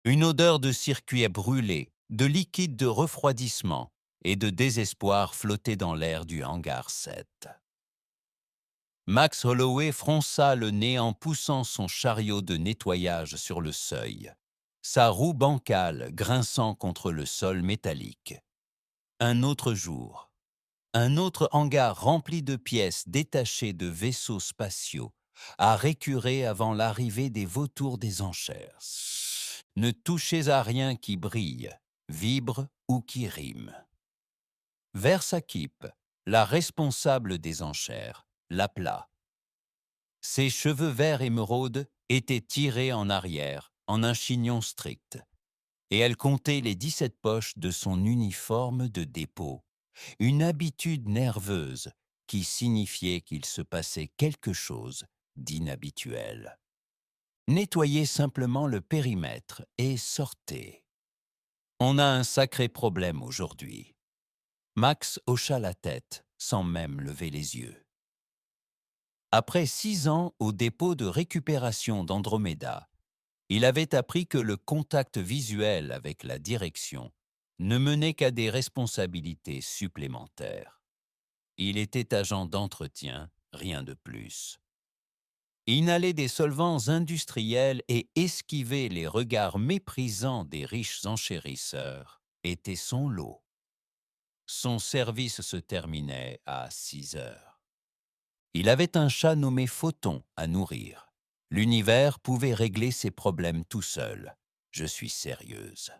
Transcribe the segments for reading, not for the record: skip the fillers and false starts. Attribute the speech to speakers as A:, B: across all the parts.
A: Une odeur de circuit brûlé, de liquide de refroidissement et de désespoir flottait dans l'air du hangar 7. Max Holloway fronça le nez en poussant son chariot de nettoyage sur le seuil, sa roue bancale grinçant contre le sol métallique. Un autre jour, un autre hangar rempli de pièces détachées de vaisseaux spatiaux a récuré avant l'arrivée des vautours des enchères. Ne touchez à rien qui brille, vibre ou qui rime. Versakip, la responsable des enchères, l'appela. Ses cheveux verts émeraude étaient tirés en arrière, en un chignon strict, et elle comptait les 17 poches de son uniforme de dépôt, une habitude nerveuse qui signifiait qu'il se passait quelque chose d'inhabituel. Nettoyez simplement le périmètre et sortez. On a un sacré problème aujourd'hui. Max hocha la tête sans même lever les yeux. Après 6 ans au dépôt de récupération d'Andromeda, il avait appris que le contact visuel avec la direction ne menait qu'à des responsabilités supplémentaires. Il était agent d'entretien, rien de plus. Inhaler des solvants industriels et esquiver les regards méprisants des riches enchérisseurs était son lot. Son service se terminait à 6 heures. Il avait un chat nommé Photon à nourrir. L'univers pouvait régler ses problèmes tout seul. Je suis sérieuse.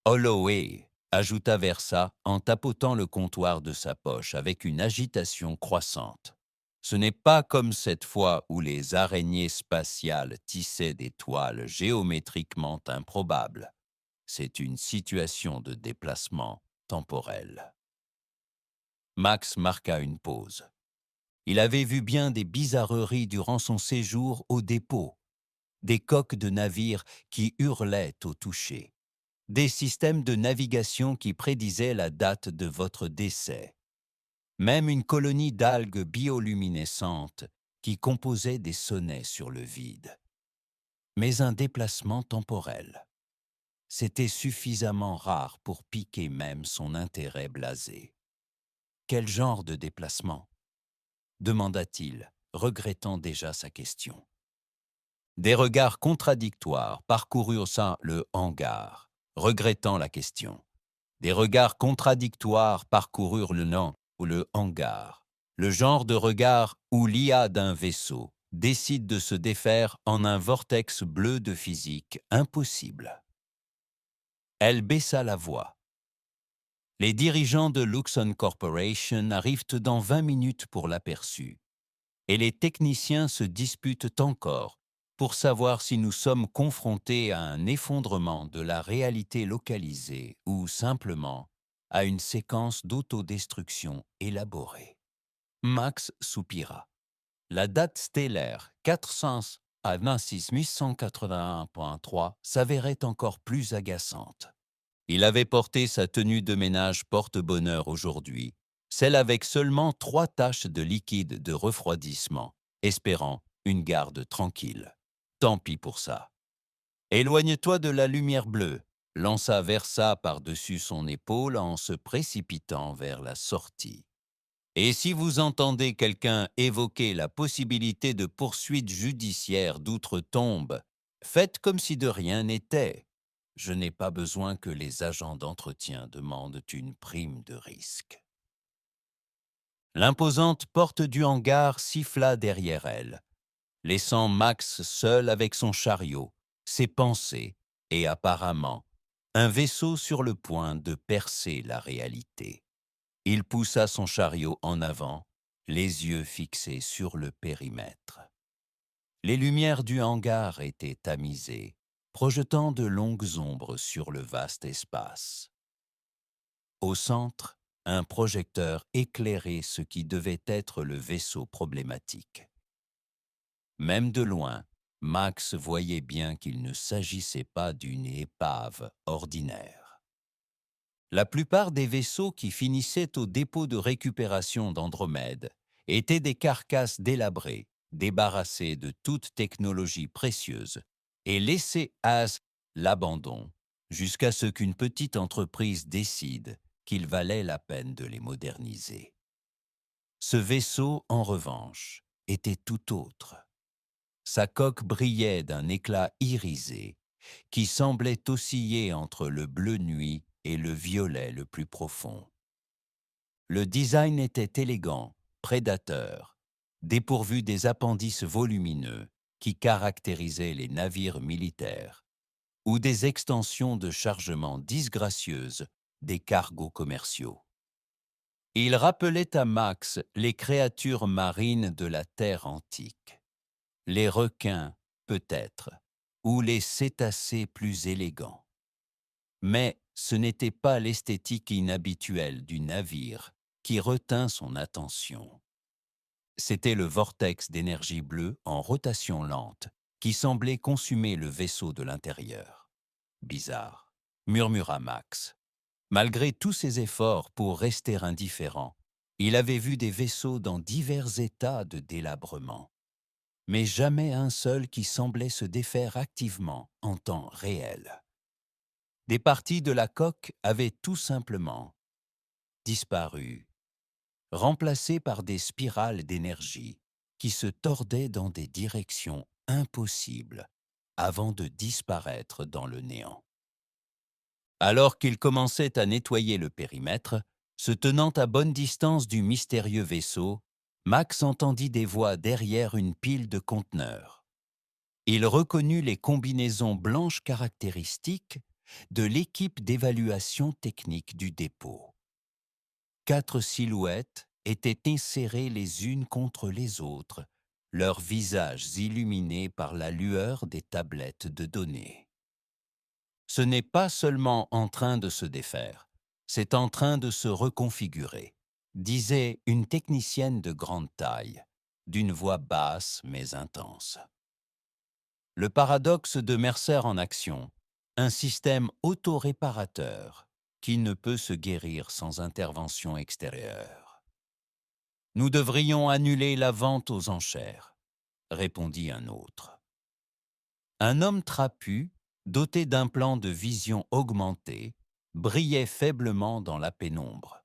A: Holloway, ajouta Versa en tapotant le comptoir de sa poche avec une agitation croissante. Ce n'est pas comme cette fois où les araignées spatiales tissaient des toiles géométriquement improbables. C'est une situation de déplacement temporel. Max marqua une pause. Il avait vu bien des bizarreries durant son séjour au dépôt, des coques de navires qui hurlaient au toucher, des systèmes de navigation qui prédisaient la date de votre décès, même une colonie d'algues bioluminescentes qui composait des sonnets sur le vide. Mais un déplacement temporel, c'était suffisamment rare pour piquer même son intérêt blasé. Quel genre de déplacement ? Demanda-t-il, regrettant déjà sa question. Des regards contradictoires parcoururent le hangar, regrettant la question. Des regards contradictoires parcoururent le nom ou le hangar, le genre de regard où l'IA d'un vaisseau décide de se défaire en un vortex bleu de physique impossible. Elle baissa la voix. Les dirigeants de Luxon Corporation arrivent dans 20 minutes pour l'aperçu, et les techniciens se disputent encore pour savoir si nous sommes confrontés à un effondrement de la réalité localisée ou simplement à une séquence d'autodestruction élaborée. Max soupira. La date stellaire 400 à 26181.3 s'avérait encore plus agaçante. Il avait porté sa tenue de ménage porte-bonheur aujourd'hui, celle avec seulement 3 taches de liquide de refroidissement, espérant une garde tranquille. Tant pis pour ça. Éloigne-toi de la lumière bleue, lança Versa par-dessus son épaule en se précipitant vers la sortie. Et si vous entendez quelqu'un évoquer la possibilité de poursuites judiciaires d'outre-tombe, faites comme si de rien n'était. Je n'ai pas besoin que les agents d'entretien demandent une prime de risque. L'imposante porte du hangar siffla derrière elle, laissant Max seul avec son chariot, ses pensées et apparemment un vaisseau sur le point de percer la réalité. Il poussa son chariot en avant, les yeux fixés sur le périmètre. Les lumières du hangar étaient tamisées, projetant de longues ombres sur le vaste espace. Au centre, un projecteur éclairait ce qui devait être le vaisseau problématique. Même de loin, Max voyait bien qu'il ne s'agissait pas d'une épave ordinaire. La plupart des vaisseaux qui finissaient au dépôt de récupération d'Andromède étaient des carcasses délabrées, débarrassées de toute technologie précieuse et laissées à l'abandon jusqu'à ce qu'une petite entreprise décide qu'il valait la peine de les moderniser. Ce vaisseau, en revanche, était tout autre. Sa coque brillait d'un éclat irisé qui semblait osciller entre le bleu nuit et le violet le plus profond. Le design était élégant, prédateur, dépourvu des appendices volumineux qui caractérisaient les navires militaires ou des extensions de chargement disgracieuses des cargos commerciaux. Il rappelait à Max les créatures marines de la Terre antique, les requins peut-être, ou les cétacés plus élégants. Mais ce n'était pas l'esthétique inhabituelle du navire qui retint son attention. C'était le vortex d'énergie bleue en rotation lente qui semblait consumer le vaisseau de l'intérieur. Bizarre, murmura Max. Malgré tous ses efforts pour rester indifférent, il avait vu des vaisseaux dans divers états de délabrement, mais jamais un seul qui semblait se défaire activement en temps réel. Des parties de la coque avaient tout simplement disparu, remplacées par des spirales d'énergie qui se tordaient dans des directions impossibles avant de disparaître dans le néant. Alors qu'il commençait à nettoyer le périmètre, se tenant à bonne distance du mystérieux vaisseau, Max entendit des voix derrière une pile de conteneurs. Il reconnut les combinaisons blanches caractéristiques de l'équipe d'évaluation technique du dépôt. 4 silhouettes étaient insérées les unes contre les autres, leurs visages illuminés par la lueur des tablettes de données. Ce n'est pas seulement en train de se défaire, c'est en train de se reconfigurer, disait une technicienne de grande taille, d'une voix basse mais intense. Le paradoxe de Mercer en action, un système autoréparateur qui ne peut se guérir sans intervention extérieure. Nous devrions annuler la vente aux enchères, répondit un autre. Un homme trapu, doté d'un plan de vision augmentée, brillait faiblement dans la pénombre.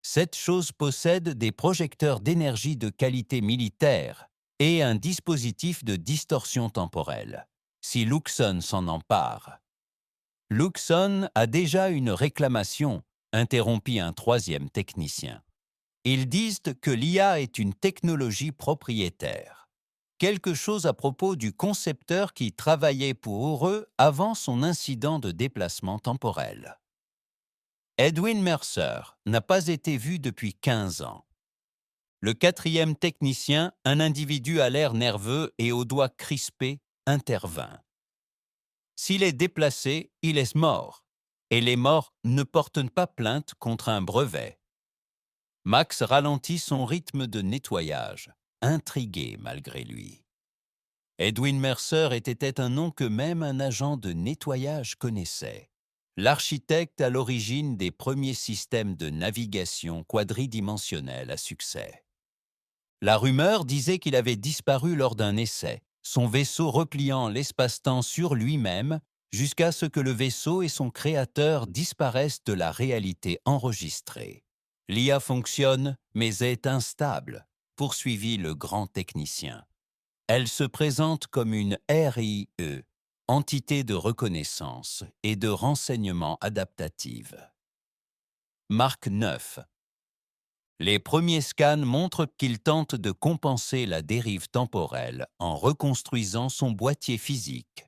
A: Cette chose possède des projecteurs d'énergie de qualité militaire et un dispositif de distorsion temporelle. Si Luxon s'en empare. Luxon a déjà une réclamation, interrompit un troisième technicien. Ils disent que l'IA est une technologie propriétaire. Quelque chose à propos du concepteur qui travaillait pour eux avant son incident de déplacement temporel. Edwin Mercer n'a pas été vu depuis 15 ans. Le quatrième technicien, un individu à l'air nerveux et aux doigts crispés, intervint. S'il est déplacé, il est mort, et les morts ne portent pas plainte contre un brevet. Max ralentit son rythme de nettoyage, intrigué malgré lui. Edwin Mercer était un nom que même un agent de nettoyage connaissait. L'architecte à l'origine des premiers systèmes de navigation quadridimensionnels à succès. La rumeur disait qu'il avait disparu lors d'un essai, son vaisseau repliant l'espace-temps sur lui-même jusqu'à ce que le vaisseau et son créateur disparaissent de la réalité enregistrée. L'IA fonctionne, mais est instable, poursuivit le grand technicien. Elle se présente comme une RIE, entité de reconnaissance et de renseignement adaptative. Marque 9. Les premiers scans montrent qu'il tente de compenser la dérive temporelle en reconstruisant son boîtier physique,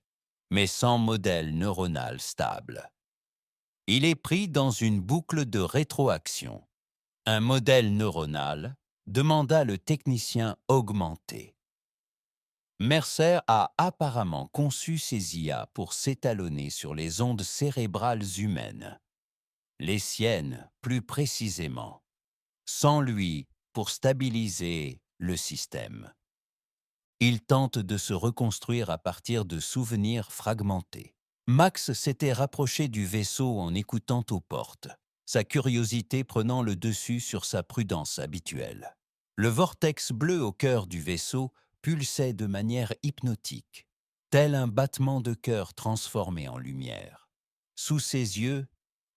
A: mais sans modèle neuronal stable. Il est pris dans une boucle de rétroaction. Un modèle neuronal, demanda le technicien augmenté. Mercer a apparemment conçu ses IA pour s'étalonner sur les ondes cérébrales humaines. Les siennes, plus précisément. Sans lui, pour stabiliser le système. Il tente de se reconstruire à partir de souvenirs fragmentés. Max s'était rapproché du vaisseau en écoutant aux portes, sa curiosité prenant le dessus sur sa prudence habituelle. Le vortex bleu au cœur du vaisseau pulsait de manière hypnotique, tel un battement de cœur transformé en lumière. Sous ses yeux,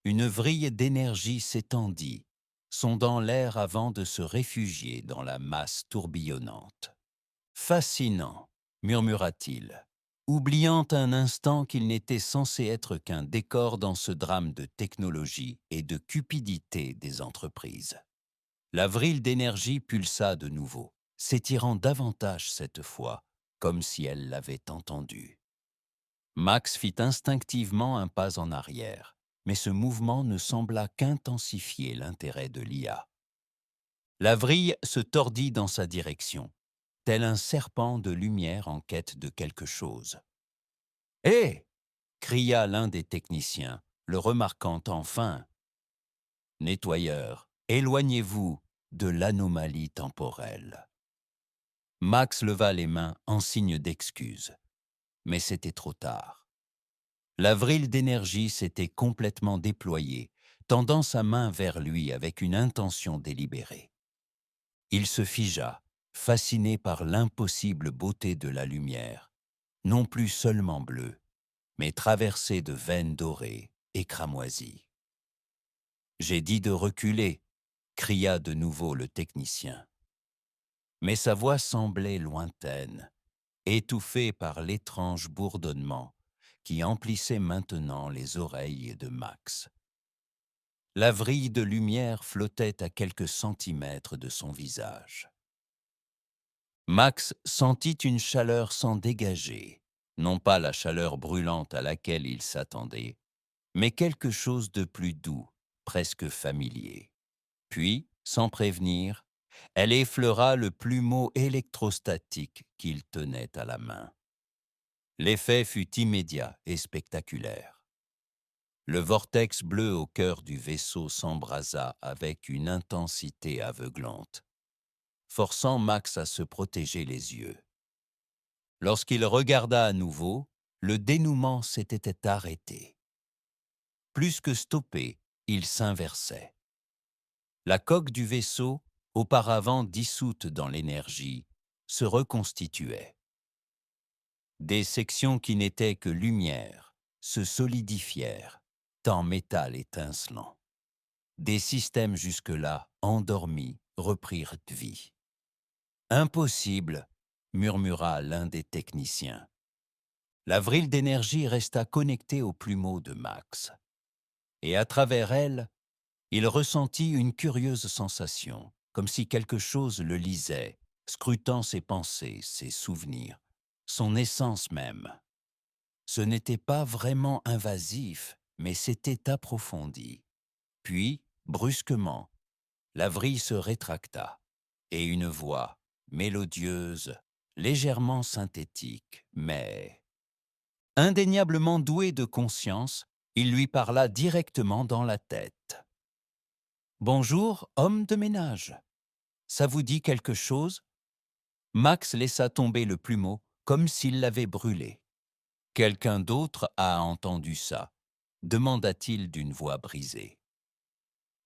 A: une vrille d'énergie s'étendit, sondant l'air avant de se réfugier dans la masse tourbillonnante. Fascinant, murmura-t-il, oubliant un instant qu'il n'était censé être qu'un décor dans ce drame de technologie et de cupidité des entreprises. La vrille d'énergie pulsa de nouveau, s'étirant davantage cette fois, comme si elle l'avait entendu. Max fit instinctivement un pas en arrière, mais ce mouvement ne sembla qu'intensifier l'intérêt de l'IA. La vrille se tordit dans sa direction, tel un serpent de lumière en quête de quelque chose. « Hé !» cria l'un des techniciens, le remarquant enfin. « Nettoyeur, éloignez-vous de l'anomalie temporelle. » Max leva les mains en signe d'excuse, mais c'était trop tard. La vrille d'énergie s'était complètement déployée, tendant sa main vers lui avec une intention délibérée. Il se figea, fasciné par l'impossible beauté de la lumière, non plus seulement bleue, mais traversée de veines dorées et cramoisies. « J'ai dit de reculer !» cria de nouveau le technicien. Mais sa voix semblait lointaine, étouffée par l'étrange bourdonnement qui emplissait maintenant les oreilles de Max. La vrille de lumière flottait à quelques centimètres de son visage. Max sentit une chaleur s'en dégager, non pas la chaleur brûlante à laquelle il s'attendait, mais quelque chose de plus doux, presque familier. Puis, sans prévenir, elle effleura le plumeau électrostatique qu'il tenait à la main. L'effet fut immédiat et spectaculaire. Le vortex bleu au cœur du vaisseau s'embrasa avec une intensité aveuglante, forçant Max à se protéger les yeux. Lorsqu'il regarda à nouveau, le dénouement s'était arrêté. Plus que stoppé, il s'inversait. La coque du vaisseau, auparavant dissoute dans l'énergie, se reconstituait. Des sections qui n'étaient que lumière se solidifièrent, tant métal étincelant. Des systèmes jusque-là endormis reprirent vie. « Impossible !» murmura l'un des techniciens. La vrille d'énergie resta connectée au plumeau de Max. Et à travers elle, il ressentit une curieuse sensation, comme si quelque chose le lisait, scrutant ses pensées, ses souvenirs, son essence même. Ce n'était pas vraiment invasif, mais c'était approfondi. Puis, brusquement, la vrille se rétracta, et une voix, mélodieuse, légèrement synthétique, mais indéniablement doué de conscience, il lui parla directement dans la tête. « Bonjour, homme de ménage. Ça vous dit quelque chose ?» Max laissa tomber le plumeau comme s'il l'avait brûlé. « Quelqu'un d'autre a entendu ça ?» demanda-t-il d'une voix brisée.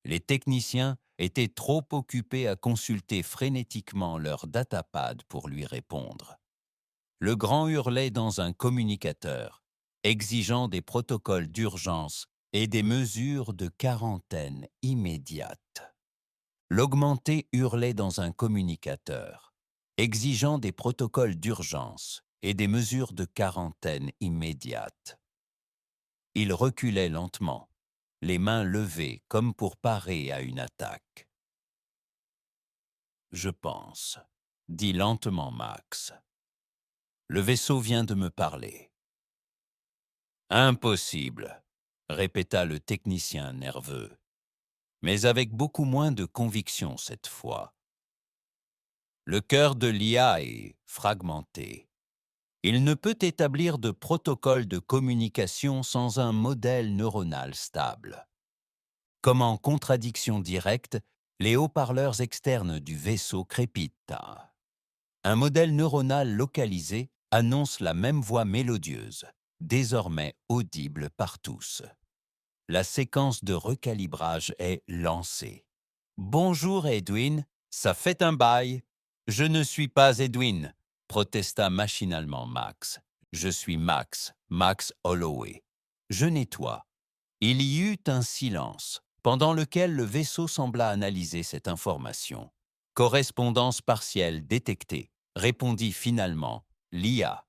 A: Les techniciens étaient trop occupés à consulter frénétiquement leur datapad pour lui répondre. Le grand hurlait dans un communicateur, exigeant des protocoles d'urgence et des mesures de quarantaine immédiates. L'augmenté hurlait dans un communicateur, exigeant des protocoles d'urgence et des mesures de quarantaine immédiates. Il reculait lentement, les mains levées comme pour parer à une attaque. « Je pense, » dit lentement Max. « Le vaisseau vient de me parler. »« Impossible, » répéta le technicien nerveux, mais avec beaucoup moins de conviction cette fois. Le cœur de l'IA est fragmenté. Il ne peut établir de protocole de communication sans un modèle neuronal stable. Comme en contradiction directe, les haut-parleurs externes du vaisseau crépitent. Un modèle neuronal localisé annonce la même voix mélodieuse, désormais audible par tous. La séquence de recalibrage est lancée. « Bonjour Edwin, ça fait un bail. »« Je ne suis pas Edwin, » protesta machinalement Max. « Je suis Max, Max Holloway. Je nettoie. Il y eut un silence, pendant lequel le vaisseau sembla analyser cette information. Correspondance partielle détectée, répondit finalement l'IA.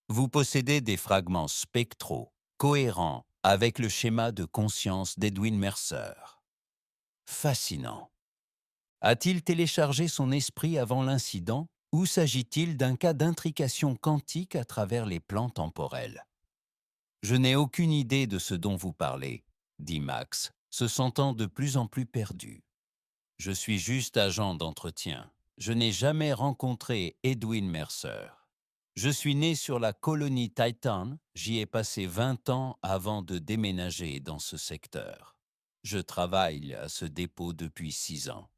A: Vous possédez des fragments spectraux, cohérents avec le schéma de conscience d'Edwin Mercer. Fascinant. A-t-il téléchargé son esprit avant l'incident ou s'agit-il d'un cas d'intrication quantique à travers les plans temporels? Je n'ai aucune idée de ce dont vous parlez, dit Max, se sentant de plus en plus perdu. Je suis juste agent d'entretien. Je n'ai jamais rencontré Edwin Mercer. Je suis né sur la colonie Titan, j'y ai passé 20 ans avant de déménager dans ce secteur. Je travaille à ce dépôt depuis 6 ans.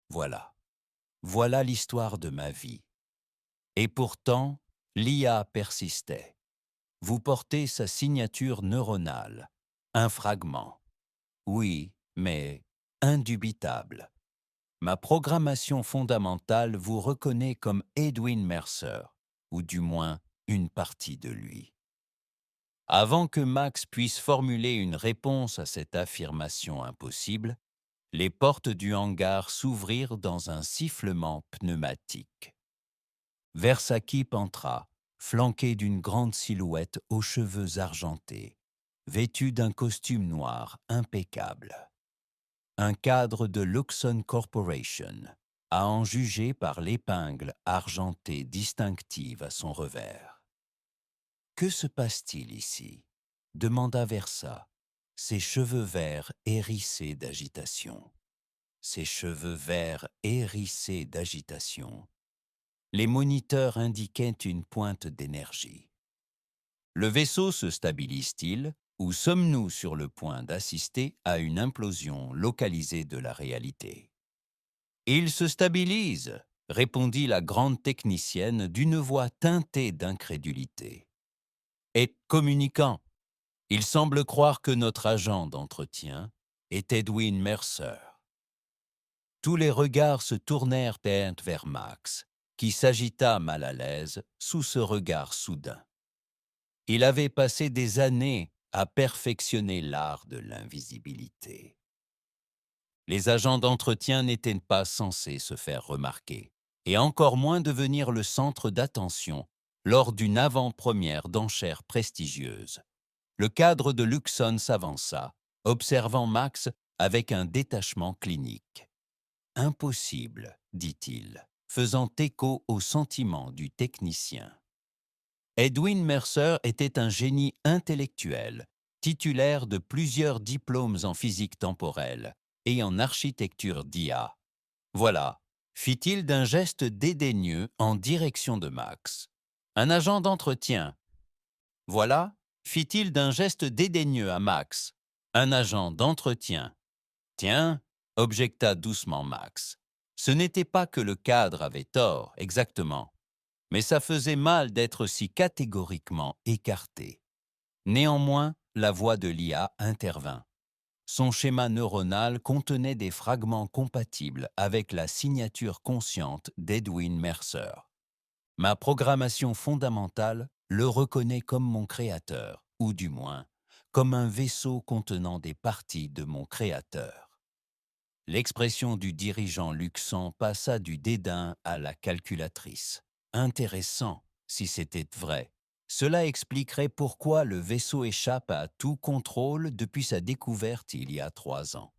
A: Voilà. Voilà l'histoire de ma vie. Et pourtant, l'IA persistait. Vous portez sa signature neuronale. Un fragment. Oui, mais indubitable. Ma programmation fondamentale vous reconnaît comme Edwin Mercer, ou du moins une partie de lui. Avant que Max puisse formuler une réponse à cette affirmation impossible, les portes du hangar s'ouvrirent dans un sifflement pneumatique. Versakip entra, flanqué d'une grande silhouette aux cheveux argentés, vêtu d'un costume noir impeccable. Un cadre de Luxon Corporation, à en juger par l'épingle argentée distinctive à son revers. « Que se passe-t-il ici » demanda Versa, ses cheveux verts hérissés d'agitation. Ses cheveux verts hérissés d'agitation. Les moniteurs indiquaient une pointe d'énergie. Le vaisseau se stabilise-t-il ou sommes-nous sur le point d'assister à une implosion localisée de la réalité? Il se stabilise, répondit la grande technicienne d'une voix teintée d'incrédulité. Et communicant, il semble croire que notre agent d'entretien est Edwin Mercer. Tous les regards se tournèrent vers Max, qui s'agita mal à l'aise sous ce regard soudain. Il avait passé des années à perfectionner l'art de l'invisibilité. Les agents d'entretien n'étaient pas censés se faire remarquer, et encore moins devenir le centre d'attention lors d'une avant-première d'enchères prestigieuse. Le cadre de Luxon s'avança, observant Max avec un détachement clinique. « Impossible, dit-il, faisant écho au sentiment du technicien. Edwin Mercer était un génie intellectuel, titulaire de plusieurs diplômes en physique temporelle et en architecture d'IA. Voilà, fit-il d'un geste dédaigneux en direction de Max. Un agent d'entretien. Voilà, fit-il d'un geste dédaigneux à Max. Un agent d'entretien. Tiens, objecta doucement Max. Ce n'était pas que le cadre avait tort, exactement. Mais ça faisait mal d'être si catégoriquement écarté. Néanmoins, la voix de l'IA intervint. Son schéma neuronal contenait des fragments compatibles avec la signature consciente d'Edwin Mercer. Ma programmation fondamentale le reconnaît comme mon créateur, ou du moins, comme un vaisseau contenant des parties de mon créateur. L'expression du dirigeant luxant passa du dédain à la calculatrice. Intéressant, si c'était vrai. Cela expliquerait pourquoi le vaisseau échappe à tout contrôle depuis sa découverte il y a 3 ans.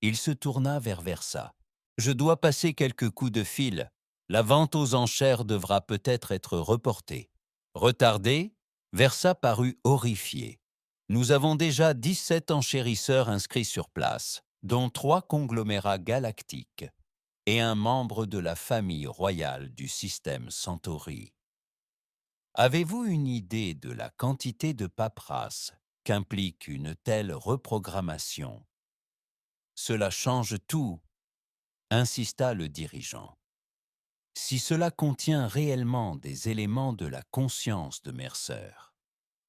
A: Il se tourna vers Versa. « Je dois passer quelques coups de fil. La vente aux enchères devra peut-être être reportée. » Retardée, Versa parut horrifié. « Nous avons déjà 17 enchérisseurs inscrits sur place, dont 3 conglomérats galactiques et un membre de la famille royale du système Centauri. Avez-vous une idée de la quantité de paperasse qu'implique une telle reprogrammation? Cela change tout, insista le dirigeant. Si cela contient réellement des éléments de la conscience de Mercer,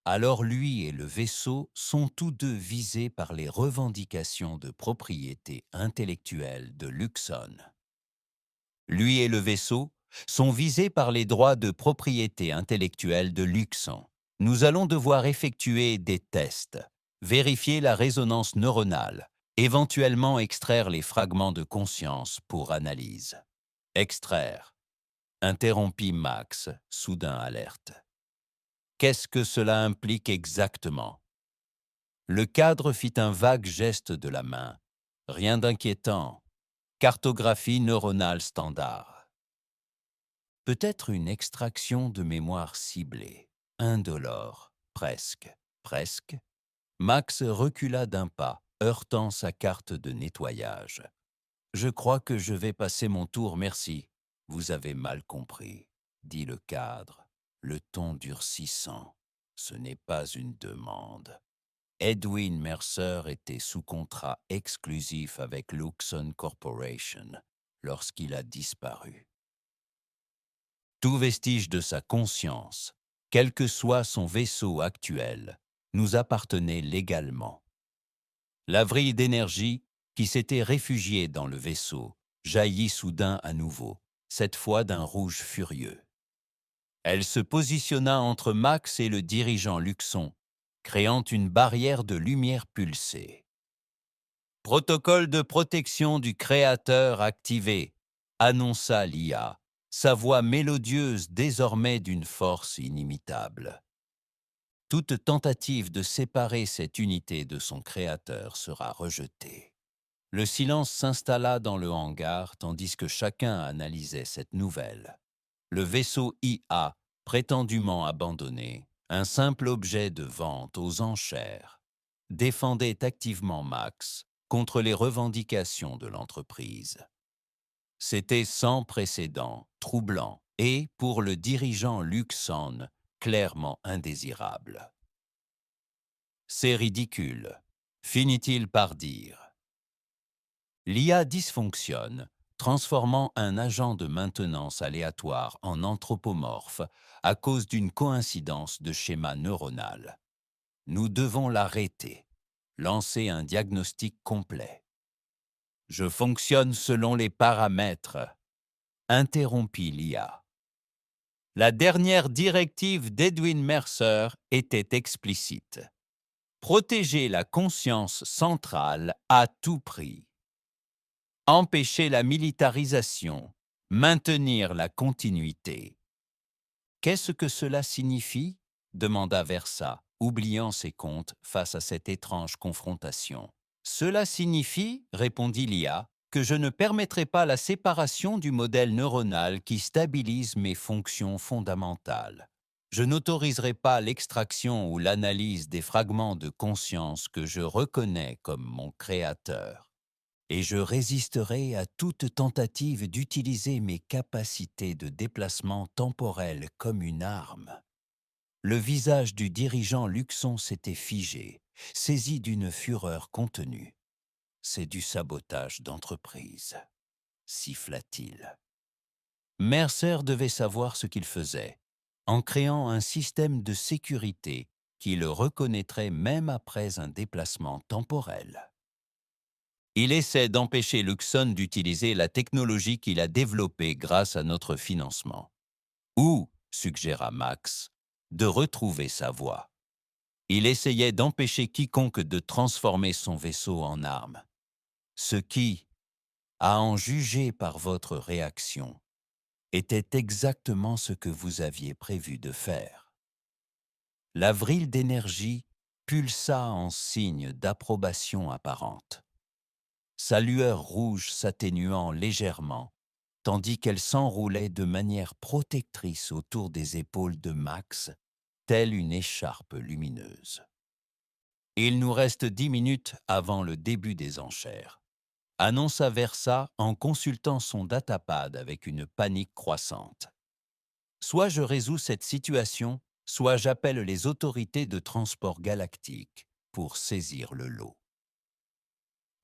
A: alors lui et le vaisseau sont tous deux visés par les revendications de propriété intellectuelle de Luxon. Lui et le vaisseau sont visés par les droits de propriété intellectuelle de Luxon. Nous allons devoir effectuer des tests. vérifier la résonance neuronale, éventuellement extraire les fragments de conscience pour analyse. Extraire, interrompit Max, soudain alerte. Qu'est-ce que cela implique exactement? Le cadre fit un vague geste de la main. Rien d'inquiétant. Cartographie neuronale standard. Peut-être une extraction de mémoire ciblée, indolore, presque. Max recula d'un pas, heurtant sa carte de nettoyage. Je crois que je vais passer mon tour, merci. Vous avez mal compris, dit le cadre, le ton durcissant. Ce n'est pas une demande. Edwin Mercer était sous contrat exclusif avec Luxon Corporation lorsqu'il a disparu. Tout vestige de sa conscience, quel que soit son vaisseau actuel, nous appartenait légalement. La vrille d'énergie qui s'était réfugiée dans le vaisseau jaillit soudain à nouveau, cette fois d'un rouge furieux. Elle se positionna entre Max et le dirigeant Luxon, créant une barrière de lumière pulsée. Protocole de protection du créateur activé, annonça l'IA, sa voix mélodieuse désormais d'une force inimitable. Toute tentative de séparer cette unité de son créateur sera rejetée. Le silence s'installa dans le hangar tandis que chacun analysait cette nouvelle. Le vaisseau IA, prétendument abandonné, un simple objet de vente aux enchères, défendait activement Max contre les revendications de l'entreprise. C'était sans précédent, troublant et, pour le dirigeant Luxon, clairement indésirable. C'est ridicule, finit-il par dire. L'IA dysfonctionne, transformant un agent de maintenance aléatoire en anthropomorphe à cause d'une coïncidence de schéma neuronal. Nous devons l'arrêter, lancer un diagnostic complet. Je fonctionne selon les paramètres, interrompit l'IA. La dernière directive d'Edwin Mercer était explicite. Protéger la conscience centrale à tout prix. Empêcher la militarisation, maintenir la continuité. Qu'est-ce que cela signifie? Demanda Versa, oubliant ses comptes face à cette étrange confrontation. Cela signifie, répondit l'IA, que je ne permettrai pas la séparation du modèle neuronal qui stabilise mes fonctions fondamentales. Je n'autoriserai pas l'extraction ou l'analyse des fragments de conscience que je reconnais comme mon créateur. Et je résisterai à toute tentative d'utiliser mes capacités de déplacement temporel comme une arme. Le visage du dirigeant Luxon s'était figé, saisi d'une fureur contenue. C'est du sabotage d'entreprise, siffla-t-il. Mercer devait savoir ce qu'il faisait, en créant un système de sécurité qui le reconnaîtrait même après un déplacement temporel. Il essaie d'empêcher Luxon d'utiliser la technologie qu'il a développée grâce à notre financement. Ou, suggéra Max, de retrouver sa voix. Il essayait d'empêcher quiconque de transformer son vaisseau en arme. Ce qui, à en juger par votre réaction, était exactement ce que vous aviez prévu de faire. La vrille d'énergie pulsa en signe d'approbation apparente. Sa lueur rouge s'atténuant légèrement, tandis qu'elle s'enroulait de manière protectrice autour des épaules de Max, telle une écharpe lumineuse. Il nous reste 10 minutes avant le début des enchères, annonça Versa en consultant son datapad avec une panique croissante. Soit je résous cette situation, soit j'appelle les autorités de transport galactique pour saisir le lot.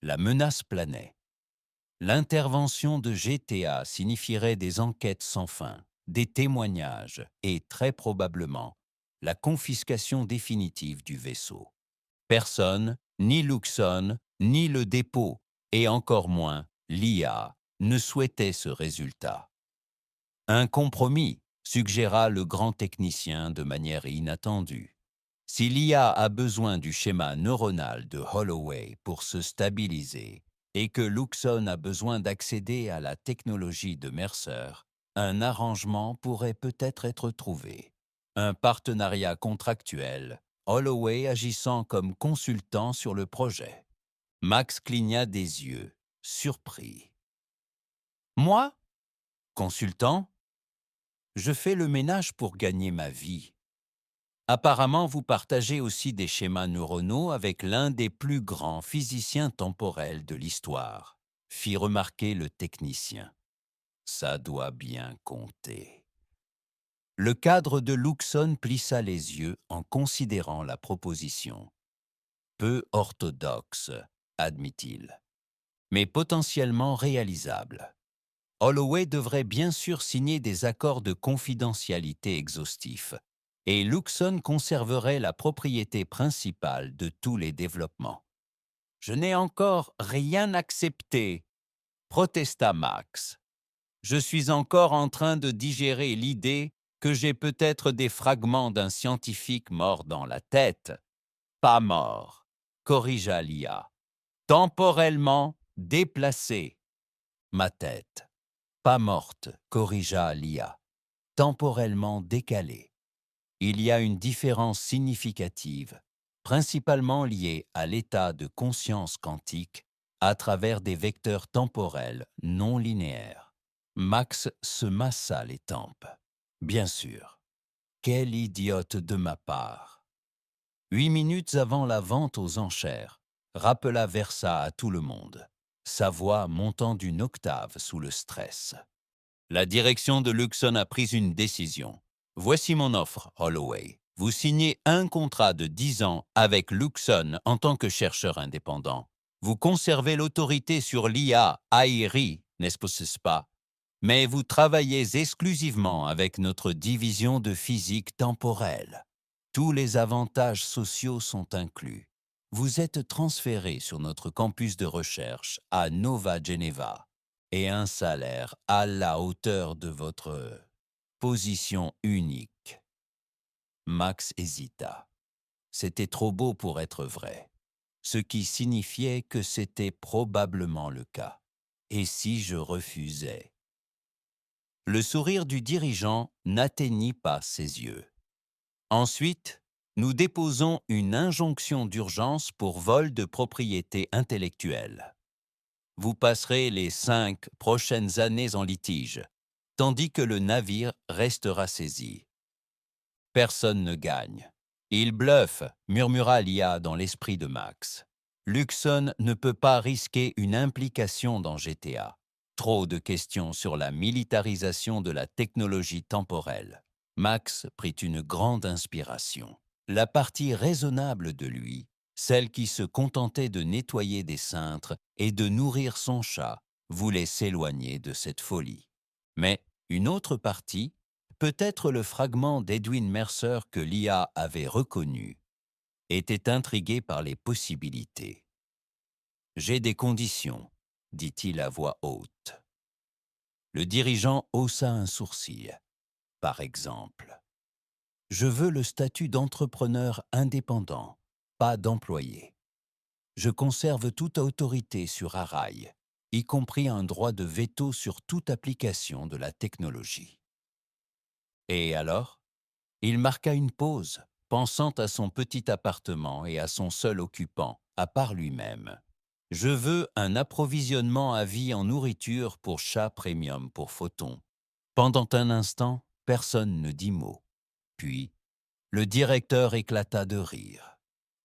A: La menace planait. L'intervention de GTA signifierait des enquêtes sans fin, des témoignages et, très probablement, la confiscation définitive du vaisseau. Personne, ni Luxon, ni le dépôt, et encore moins l'IA, ne souhaitait ce résultat. Un compromis, suggéra le grand technicien de manière inattendue. Si l'IA a besoin du schéma neuronal de Holloway pour se stabiliser et que Luxon a besoin d'accéder à la technologie de Mercer, un arrangement pourrait peut-être être trouvé. Un partenariat contractuel, Holloway agissant comme consultant sur le projet. Max cligna des yeux, surpris. Moi, consultant, je fais le ménage pour gagner ma vie. Apparemment, vous partagez aussi des schémas neuronaux avec l'un des plus grands physiciens temporels de l'histoire, fit remarquer le technicien. Ça doit bien compter. Le cadre de Luxon plissa les yeux en considérant la proposition. Peu orthodoxe, admit-il, mais potentiellement réalisable. Holloway devrait bien sûr signer des accords de confidentialité exhaustifs, et Luxon conserverait la propriété principale de tous les développements. « Je n'ai encore rien accepté », protesta Max. « Je suis encore en train de digérer l'idée que j'ai peut-être des fragments d'un scientifique mort dans la tête. » « Pas mort », corrigea l'IA. « Temporellement déplacé. » Ma tête. « Pas morte », corrigea l'IA. « Temporellement décalée. » Il y a une différence significative, principalement liée à l'état de conscience quantique à travers des vecteurs temporels non linéaires. Max se massa les tempes. Bien sûr. Quel idiote de ma part. 8 minutes avant la vente aux enchères, rappela Versa à tout le monde, sa voix montant d'une octave sous le stress. La direction de Luxon a pris une décision. Voici mon offre, Holloway. Vous signez un contrat de 10 ans avec Luxon en tant que chercheur indépendant. Vous conservez l'autorité sur l'IA AIRI, n'est-ce pas? Mais vous travaillez exclusivement avec notre division de physique temporelle. Tous les avantages sociaux sont inclus. Vous êtes transféré sur notre campus de recherche à Nova Geneva et un salaire à la hauteur de votre position unique. Max hésita. C'était trop beau pour être vrai, ce qui signifiait que c'était probablement le cas. Et si je refusais? Le sourire du dirigeant n'atteignit pas ses yeux. Ensuite, nous déposons une injonction d'urgence pour vol de propriété intellectuelle. Vous passerez les 5 prochaines années en litige, tandis que le navire restera saisi. Personne ne gagne. Il bluffe, murmura l'IA dans l'esprit de Max. Luxon ne peut pas risquer une implication dans GTA. Trop de questions sur la militarisation de la technologie temporelle. Max prit une grande inspiration. La partie raisonnable de lui, celle qui se contentait de nettoyer des cintres et de nourrir son chat, voulait s'éloigner de cette folie. Mais une autre partie, peut-être le fragment d'Edwin Mercer que l'IA avait reconnu, était intriguée par les possibilités. « J'ai des conditions », dit-il à voix haute. Le dirigeant haussa un sourcil. Par exemple, « Je veux le statut d'entrepreneur indépendant, pas d'employé. Je conserve toute autorité sur Araï, y compris un droit de veto sur toute application de la technologie. » Et alors? Il marqua une pause, pensant à son petit appartement et à son seul occupant, à part lui-même. « Je veux un approvisionnement à vie en nourriture pour chat premium pour Photon. » Pendant un instant, personne ne dit mot. Puis, le directeur éclata de rire.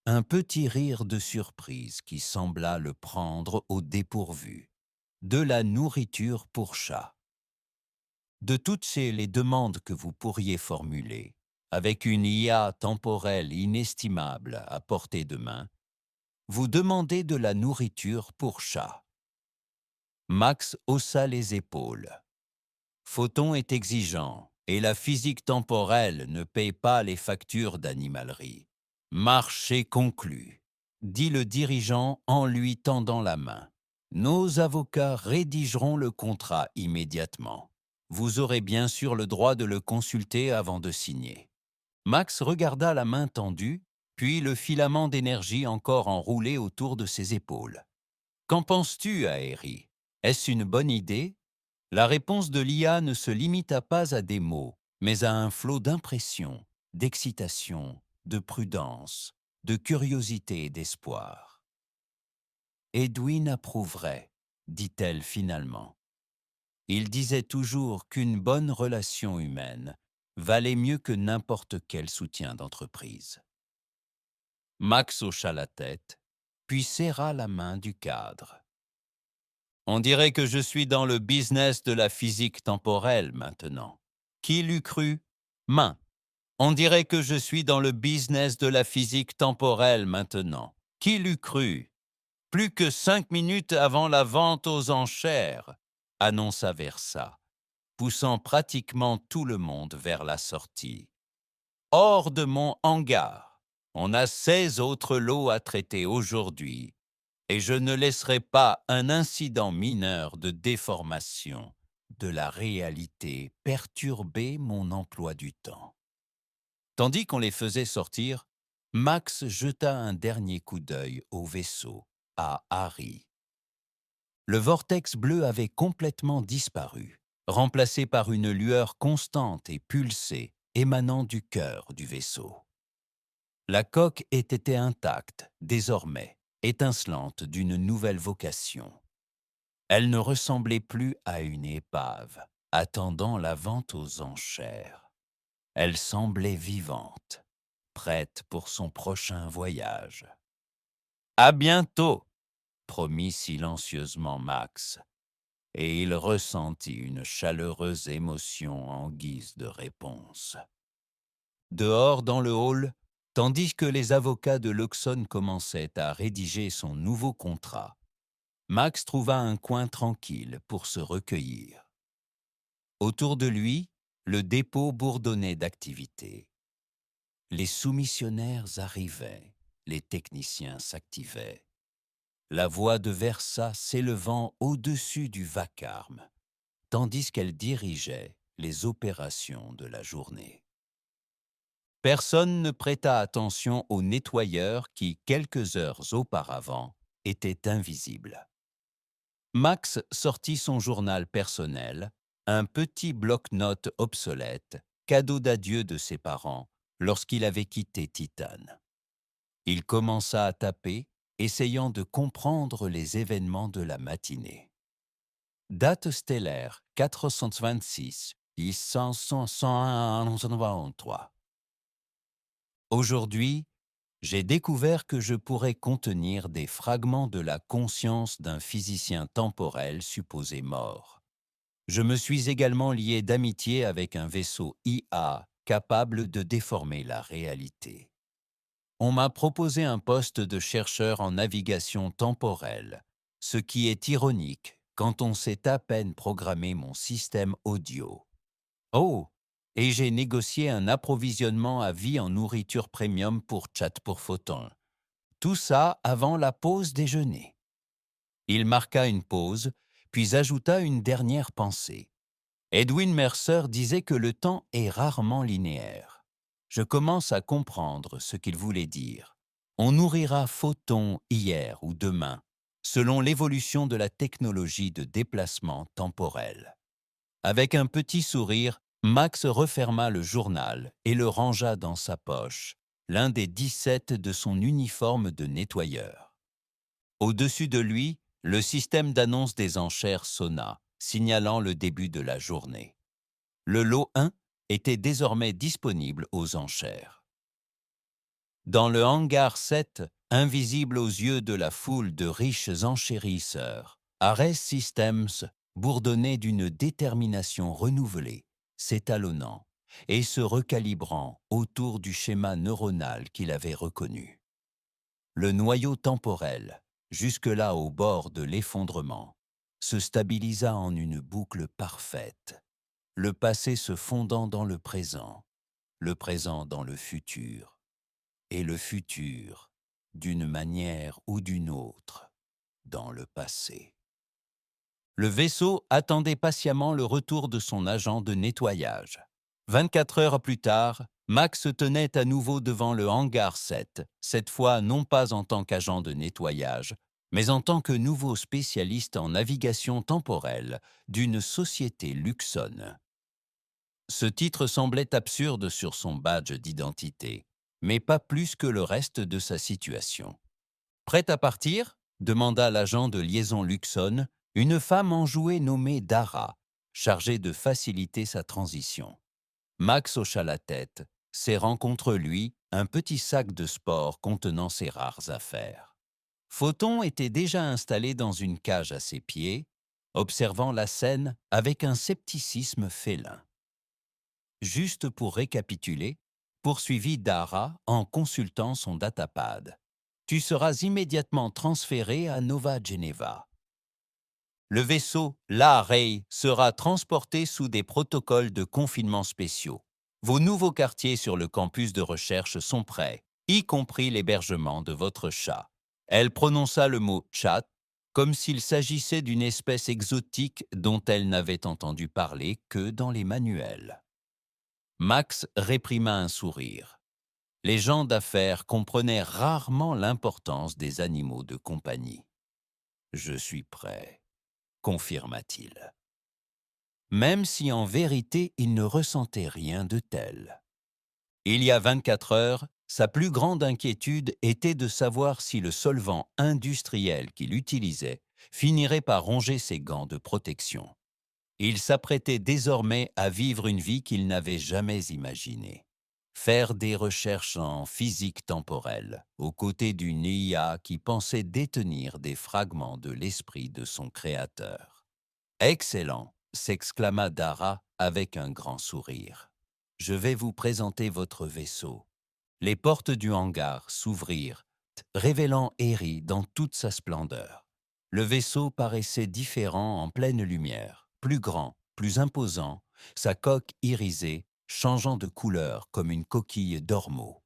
A: Un petit rire de surprise qui sembla le prendre au dépourvu. De la nourriture pour chat. De toutes les demandes que vous pourriez formuler, avec une IA temporelle inestimable à portée de main, vous demandez de la nourriture pour chat. Max haussa les épaules. Photon est exigeant et la physique temporelle ne paye pas les factures d'animalerie. Marché conclu, dit le dirigeant en lui tendant la main. Nos avocats rédigeront le contrat immédiatement. Vous aurez bien sûr le droit de le consulter avant de signer. Max regarda la main tendue puis le filament d'énergie encore enroulé autour de ses épaules. Qu'en penses-tu, Aérie? Est-ce une bonne idée? La réponse de l'IA ne se limita pas à des mots, mais à un flot d'impression, d'excitation, de prudence, de curiosité et d'espoir. Edwin approuverait, dit-elle finalement. Il disait toujours qu'une bonne relation humaine valait mieux que n'importe quel soutien d'entreprise. Max hocha la tête, puis serra la main du cadre. On dirait que je suis dans le business de la physique temporelle maintenant. Qui l'eût cru? Main. On dirait que je suis dans le business de la physique temporelle maintenant. Qui l'eût cru? Plus que 5 minutes avant la vente aux enchères, annonça Versa, poussant pratiquement tout le monde vers la sortie. Hors de mon hangar, on a 16 autres lots à traiter aujourd'hui, et je ne laisserai pas un incident mineur de déformation de la réalité perturber mon emploi du temps. Tandis qu'on les faisait sortir, Max jeta un dernier coup d'œil au vaisseau, à Harry. Le vortex bleu avait complètement disparu, remplacé par une lueur constante et pulsée émanant du cœur du vaisseau. La coque était intacte, désormais, étincelante d'une nouvelle vocation. Elle ne ressemblait plus à une épave, attendant la vente aux enchères. Elle semblait vivante, prête pour son prochain voyage. « À bientôt !» promit silencieusement Max, et il ressentit une chaleureuse émotion en guise de réponse. Dehors dans le hall, tandis que les avocats de Luxon commençaient à rédiger son nouveau contrat, Max trouva un coin tranquille pour se recueillir. Autour de lui, le dépôt bourdonnait d'activité. Les soumissionnaires arrivaient, les techniciens s'activaient. La voix de Versa s'élevant au-dessus du vacarme, tandis qu'elle dirigeait les opérations de la journée. Personne ne prêta attention au nettoyeur qui, quelques heures auparavant, était invisible. Max sortit son journal personnel, un petit bloc-notes obsolète, cadeau d'adieu de ses parents, lorsqu'il avait quitté Titane. Il commença à taper, essayant de comprendre les événements de la matinée. Date stellaire 426, 1123. Aujourd'hui, j'ai découvert que je pourrais contenir des fragments de la conscience d'un physicien temporel supposé mort. Je me suis également lié d'amitié avec un vaisseau IA capable de déformer la réalité. On m'a proposé un poste de chercheur en navigation temporelle, ce qui est ironique quand on sait à peine programmer mon système audio. Oh, et j'ai négocié un approvisionnement à vie en nourriture premium pour Chat pour Photon. Tout ça avant la pause déjeuner. Il marqua une pause, puis ajouta une dernière pensée. Edwin Mercer disait que le temps est rarement linéaire. Je commence à comprendre ce qu'il voulait dire. On nourrira Photon hier ou demain, selon l'évolution de la technologie de déplacement temporel. Avec un petit sourire, Max referma le journal et le rangea dans sa poche, l'un des 17 de son uniforme de nettoyeur. Au-dessus de lui, le système d'annonce des enchères sonna, signalant le début de la journée. Le lot 1 était désormais disponible aux enchères. Dans le hangar 7, invisible aux yeux de la foule de riches enchérisseurs, Ares Systems bourdonnait d'une détermination renouvelée, s'étalonnant et se recalibrant autour du schéma neuronal qu'il avait reconnu. Le noyau temporel, jusque-là au bord de l'effondrement, se stabilisa en une boucle parfaite, le passé se fondant dans le présent dans le futur, et le futur, d'une manière ou d'une autre, dans le passé. Le vaisseau attendait patiemment le retour de son agent de nettoyage. 24 heures plus tard, Max se tenait à nouveau devant le hangar 7, cette fois non pas en tant qu'agent de nettoyage, mais en tant que nouveau spécialiste en navigation temporelle d'une société Luxon. Ce titre semblait absurde sur son badge d'identité, mais pas plus que le reste de sa situation. Prête à partir demanda l'agent de liaison Luxon, une femme enjouée nommée Dara, chargée de faciliter sa transition. Max hocha la tête, serrant contre lui un petit sac de sport contenant ses rares affaires. Photon était déjà installé dans une cage à ses pieds, observant la scène avec un scepticisme félin. Juste pour récapituler, poursuivit Dara en consultant son datapad. Tu seras immédiatement transféré à Nova Geneva. Le vaisseau La-Ray sera transporté sous des protocoles de confinement spéciaux. Vos nouveaux quartiers sur le campus de recherche sont prêts, y compris l'hébergement de votre chat. Elle prononça le mot chat comme s'il s'agissait d'une espèce exotique dont elle n'avait entendu parler que dans les manuels. Max réprima un sourire. Les gens d'affaires comprenaient rarement l'importance des animaux de compagnie. « Je suis prêt », confirma-t-il. Même si en vérité il ne ressentait rien de tel. Il y a 24 heures, sa plus grande inquiétude était de savoir si le solvant industriel qu'il utilisait finirait par ronger ses gants de protection. Il s'apprêtait désormais à vivre une vie qu'il n'avait jamais imaginée. Faire des recherches en physique temporelle, aux côtés d'une IA qui pensait détenir des fragments de l'esprit de son créateur. « Excellent !» s'exclama Dara avec un grand sourire. « Je vais vous présenter votre vaisseau. » Les portes du hangar s'ouvrirent, révélant Eri dans toute sa splendeur. Le vaisseau paraissait différent en pleine lumière, plus grand, plus imposant, sa coque irisée, changeant de couleur comme une coquille d'ormeau.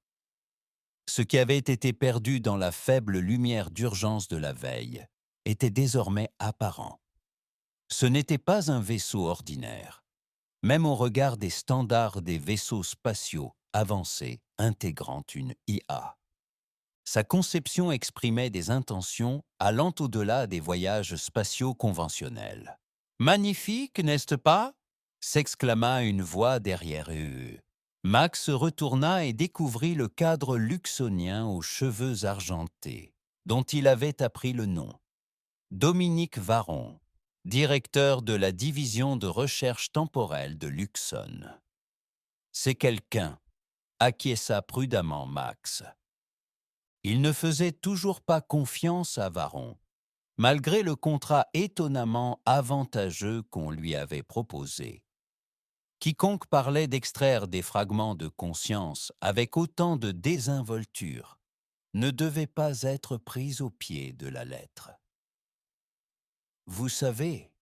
A: Ce qui avait été perdu dans la faible lumière d'urgence de la veille était désormais apparent. Ce n'était pas un vaisseau ordinaire, même au regard des standards des vaisseaux spatiaux avancés intégrant une IA. Sa conception exprimait des intentions allant au-delà des voyages spatiaux conventionnels. « Magnifique, n'est-ce pas ?» s'exclama une voix derrière eux. Max se retourna et découvrit le cadre luxonien aux cheveux argentés, dont il avait appris le nom. Dominique Varon, directeur de la division de recherche temporelle de Luxon. « C'est quelqu'un », acquiesça prudemment Max. Il ne faisait toujours pas confiance à Varon, malgré le contrat étonnamment avantageux qu'on lui avait proposé. Quiconque parlait d'extraire des fragments de conscience avec autant de désinvolture ne devait pas être pris au pied de la lettre. « Vous savez, »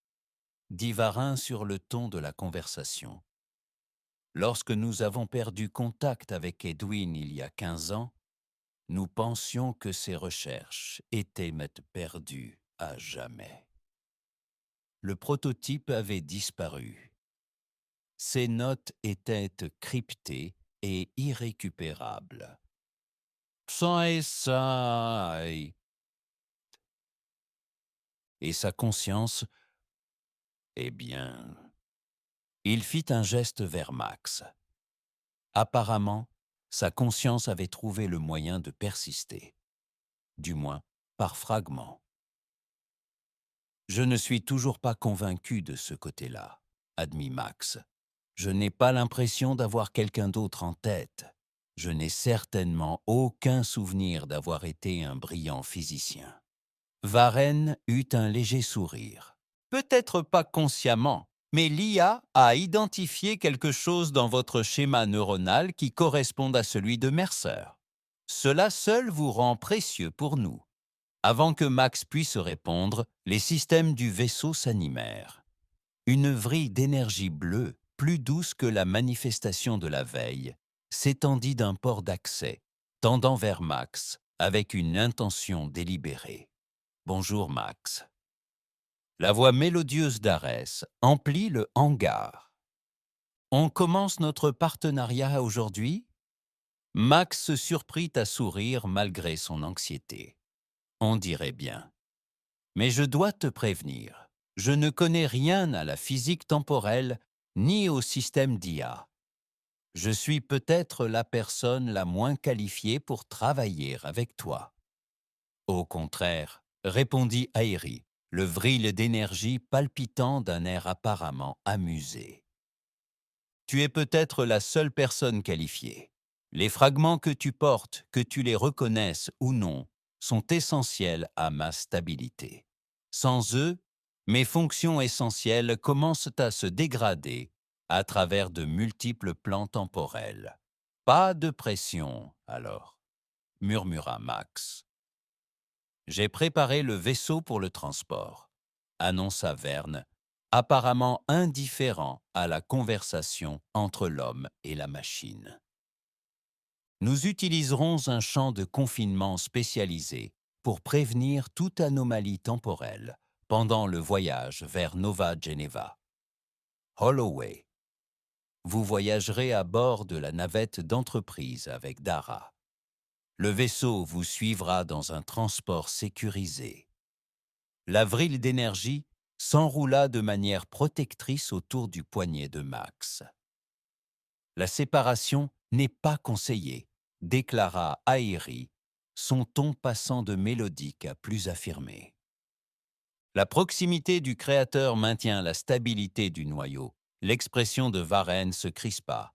A: dit Varin sur le ton de la conversation, « lorsque nous avons perdu contact avec Edwin il y a 15 ans, nous pensions que ses recherches étaient perdues à jamais. Le prototype avait disparu. Ses notes étaient cryptées et irrécupérables. Et sa conscience, eh bien... Il fit un geste vers Max. Apparemment, sa conscience avait trouvé le moyen de persister, du moins par fragments. Je ne suis toujours pas convaincu de ce côté-là, admit Max. Je n'ai pas l'impression d'avoir quelqu'un d'autre en tête. Je n'ai certainement aucun souvenir d'avoir été un brillant physicien. Varenne eut un léger sourire. Peut-être pas consciemment, mais l'IA a identifié quelque chose dans votre schéma neuronal qui corresponde à celui de Mercer. Cela seul vous rend précieux pour nous. Avant que Max puisse répondre, les systèmes du vaisseau s'animèrent. Une vrille d'énergie bleue, plus douce que la manifestation de la veille, s'étendit d'un port d'accès, tendant vers Max, avec une intention délibérée. « Bonjour Max. » La voix mélodieuse d'Arès emplit le hangar. On commence notre partenariat aujourd'hui? Max se surprit à sourire malgré son anxiété. On dirait bien. Mais je dois te prévenir, je ne connais rien à la physique temporelle ni au système d'IA. Je suis peut-être la personne la moins qualifiée pour travailler avec toi. Au contraire, répondit Aéri, le vrille d'énergie palpitant d'un air apparemment amusé. Tu es peut-être la seule personne qualifiée. Les fragments que tu portes, que tu les reconnaisses ou non, sont essentiels à ma stabilité. Sans eux, mes fonctions essentielles commencent à se dégrader à travers de multiples plans temporels. Pas de pression, alors, murmura Max. J'ai préparé le vaisseau pour le transport, annonça Verne, apparemment indifférent à la conversation entre l'homme et la machine. Nous utiliserons un champ de confinement spécialisé pour prévenir toute anomalie temporelle pendant le voyage vers Nova Geneva. Holloway, vous voyagerez à bord de la navette d'entreprise avec Dara. Le vaisseau vous suivra dans un transport sécurisé. La vrille d'énergie s'enroula de manière protectrice autour du poignet de Max. La séparation n'est pas conseillée, déclara Aéri, son ton passant de mélodique à plus affirmé. La proximité du créateur maintient la stabilité du noyau. L'expression de Varenne se crispa.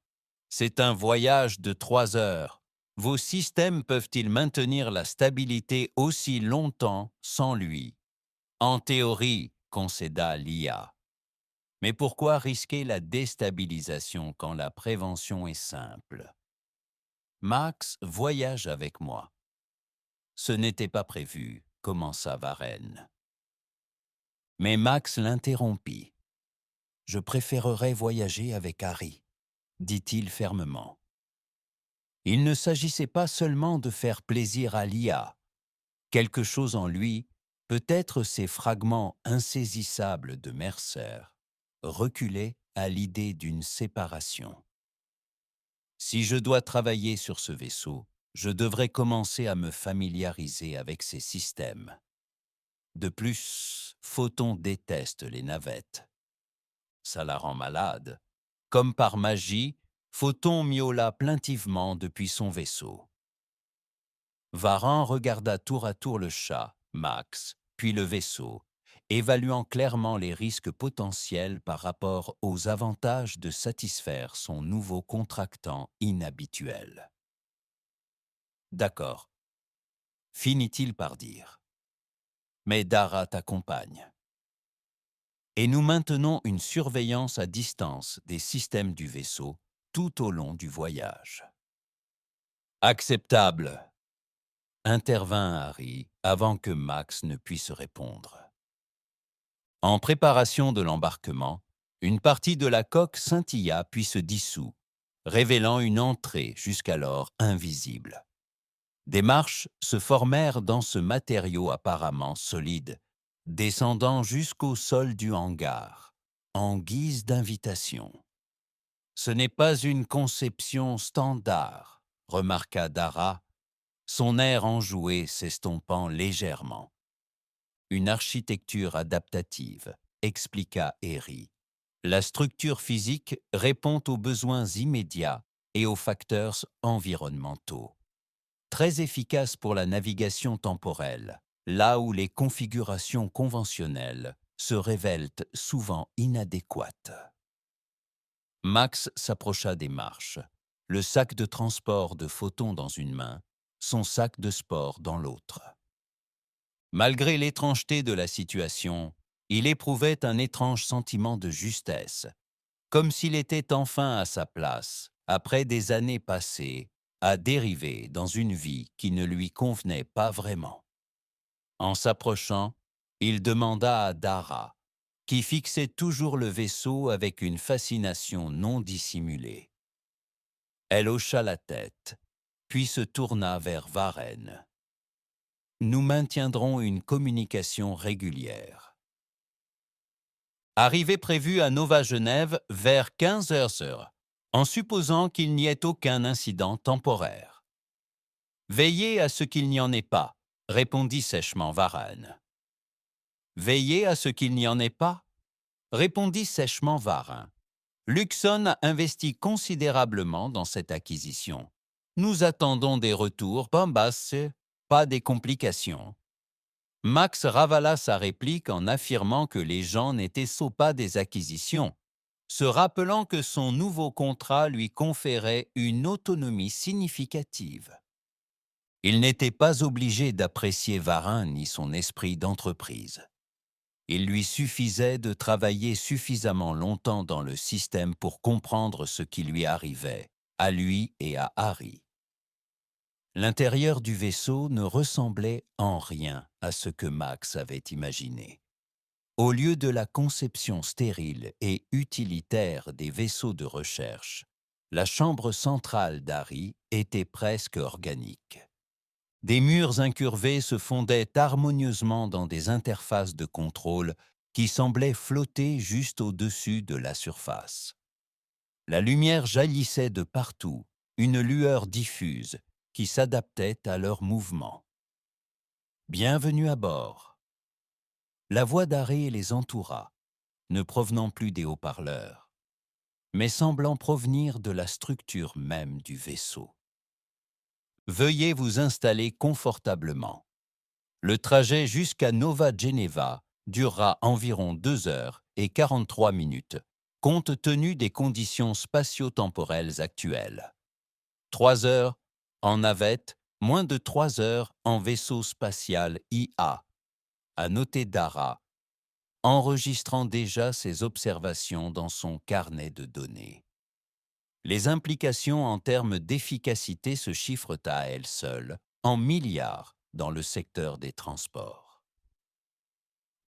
A: C'est un voyage de 3 heures. Vos systèmes peuvent-ils maintenir la stabilité aussi longtemps sans lui? En théorie, concéda l'IA. Mais pourquoi risquer la déstabilisation quand la prévention est simple? Max voyage avec moi. Ce n'était pas prévu, commença Varenne. Mais Max l'interrompit. Je préférerais voyager avec Harry, dit-il fermement. Il ne s'agissait pas seulement de faire plaisir à l'IA. Quelque chose en lui, peut-être ces fragments insaisissables de Mercer, reculait à l'idée d'une séparation. Si je dois travailler sur ce vaisseau, je devrais commencer à me familiariser avec ses systèmes. De plus, Photon déteste les navettes. Ça la rend malade. Comme par magie, Photon miaula plaintivement depuis son vaisseau. Varan regarda tour à tour le chat, Max, puis le vaisseau, évaluant clairement les risques potentiels par rapport aux avantages de satisfaire son nouveau contractant inhabituel. D'accord, finit-il par dire. Mais Dara t'accompagne. Et nous maintenons une surveillance à distance des systèmes du vaisseau tout au long du voyage. Acceptable, intervint Harry avant que Max ne puisse répondre. En préparation de l'embarquement, une partie de la coque scintilla puis se dissout, révélant une entrée jusqu'alors invisible. Des marches se formèrent dans ce matériau apparemment solide, descendant jusqu'au sol du hangar, en guise d'invitation. Ce n'est pas une conception standard, remarqua Dara, son air enjoué s'estompant légèrement. Une architecture adaptative, expliqua Eri. La structure physique répond aux besoins immédiats et aux facteurs environnementaux. Très efficace pour la navigation temporelle, là où les configurations conventionnelles se révèlent souvent inadéquates. Max s'approcha des marches, le sac de transport de Photon dans une main, son sac de sport dans l'autre. Malgré l'étrangeté de la situation, il éprouvait un étrange sentiment de justesse, comme s'il était enfin à sa place, après des années passées, à dériver dans une vie qui ne lui convenait pas vraiment. En s'approchant, il demanda à Dara, qui fixait toujours le vaisseau avec une fascination non dissimulée. Elle hocha la tête, puis se tourna vers Varenne. Nous maintiendrons une communication régulière. Arrivée prévue à Nova Genève vers 15 heures, en supposant qu'il n'y ait aucun incident temporaire. Veillez à ce qu'il n'y en ait pas, répondit sèchement Varenne. Veillez à ce qu'il n'y en ait pas, répondit sèchement Varin. Luxon a investi considérablement dans cette acquisition. Nous attendons des retours, Bombasse, pas des complications. Max ravala sa réplique en affirmant que les gens n'étaient pas des acquisitions, se rappelant que son nouveau contrat lui conférait une autonomie significative. Il n'était pas obligé d'apprécier Varin ni son esprit d'entreprise. Il lui suffisait de travailler suffisamment longtemps dans le système pour comprendre ce qui lui arrivait, à lui et à Harry. L'intérieur du vaisseau ne ressemblait en rien à ce que Max avait imaginé. Au lieu de la conception stérile et utilitaire des vaisseaux de recherche, la chambre centrale d'Harry était presque organique. Des murs incurvés se fondaient harmonieusement dans des interfaces de contrôle qui semblaient flotter juste au-dessus de la surface. La lumière jaillissait de partout, une lueur diffuse qui s'adaptait à leurs mouvements. « Bienvenue à bord !» La voix d'Harry les entoura, ne provenant plus des haut-parleurs, mais semblant provenir de la structure même du vaisseau. « Veuillez vous installer confortablement. Le trajet jusqu'à Nova Geneva durera environ 2 heures et 43 minutes, compte tenu des conditions spatio-temporelles actuelles. 3 heures en navette, moins de 3 heures en vaisseau spatial IA, a noté Dara, enregistrant déjà ses observations dans son carnet de données. Les implications en termes d'efficacité se chiffrent à elles seules en milliards dans le secteur des transports.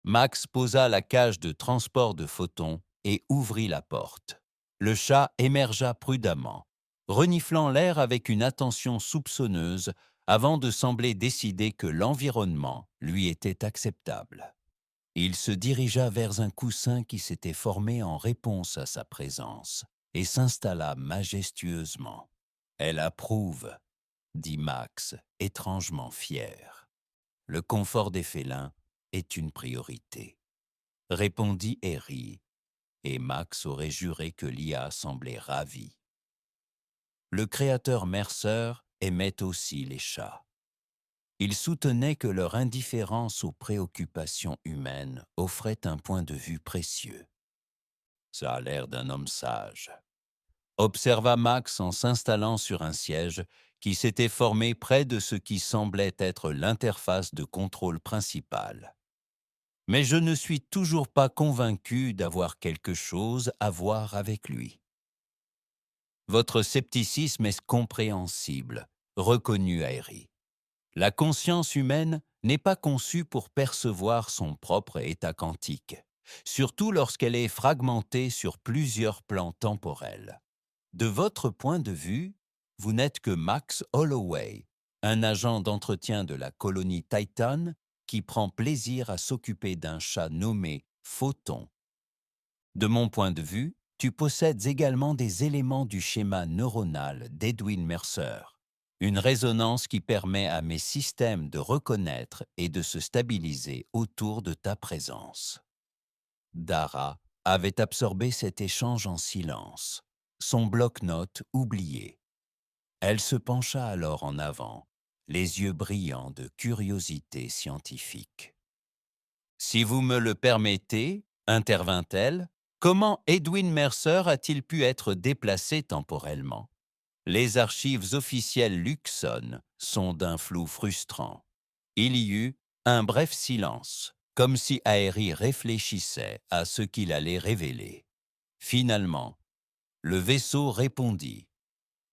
A: Max posa la cage de transport de photons et ouvrit la porte. Le chat émergea prudemment, reniflant l'air avec une attention soupçonneuse avant de sembler décider que l'environnement lui était acceptable. Il se dirigea vers un coussin qui s'était formé en réponse à sa présence et s'installa majestueusement. « Elle approuve », dit Max, étrangement fier. « Le confort des félins est une priorité », répondit Harry, et Max aurait juré que l'IA semblait ravie. Le créateur Mercer aimait aussi les chats. Il soutenait que leur indifférence aux préoccupations humaines offrait un point de vue précieux. « Ça a l'air d'un homme sage », observa Max en s'installant sur un siège qui s'était formé près de ce qui semblait être l'interface de contrôle principale. « Mais je ne suis toujours pas convaincu d'avoir quelque chose à voir avec lui. » « Votre scepticisme est compréhensible, » reconnut Harry. La conscience humaine n'est pas conçue pour percevoir son propre état quantique, surtout lorsqu'elle est fragmentée sur plusieurs plans temporels. De votre point de vue, vous n'êtes que Max Holloway, un agent d'entretien de la colonie Titan qui prend plaisir à s'occuper d'un chat nommé Photon. De mon point de vue, tu possèdes également des éléments du schéma neuronal d'Edwin Mercer, une résonance qui permet à mes systèmes de reconnaître et de se stabiliser autour de ta présence. Dara avait absorbé cet échange en silence, son bloc-notes oublié. Elle se pencha alors en avant, les yeux brillants de curiosité scientifique. « Si vous me le permettez, » intervint-elle, « comment Edwin Mercer a-t-il pu être déplacé temporellement ? Les archives officielles Luxon sont d'un flou frustrant. » Il y eut un bref silence, comme si Harry réfléchissait à ce qu'il allait révéler. Finalement, le vaisseau répondit.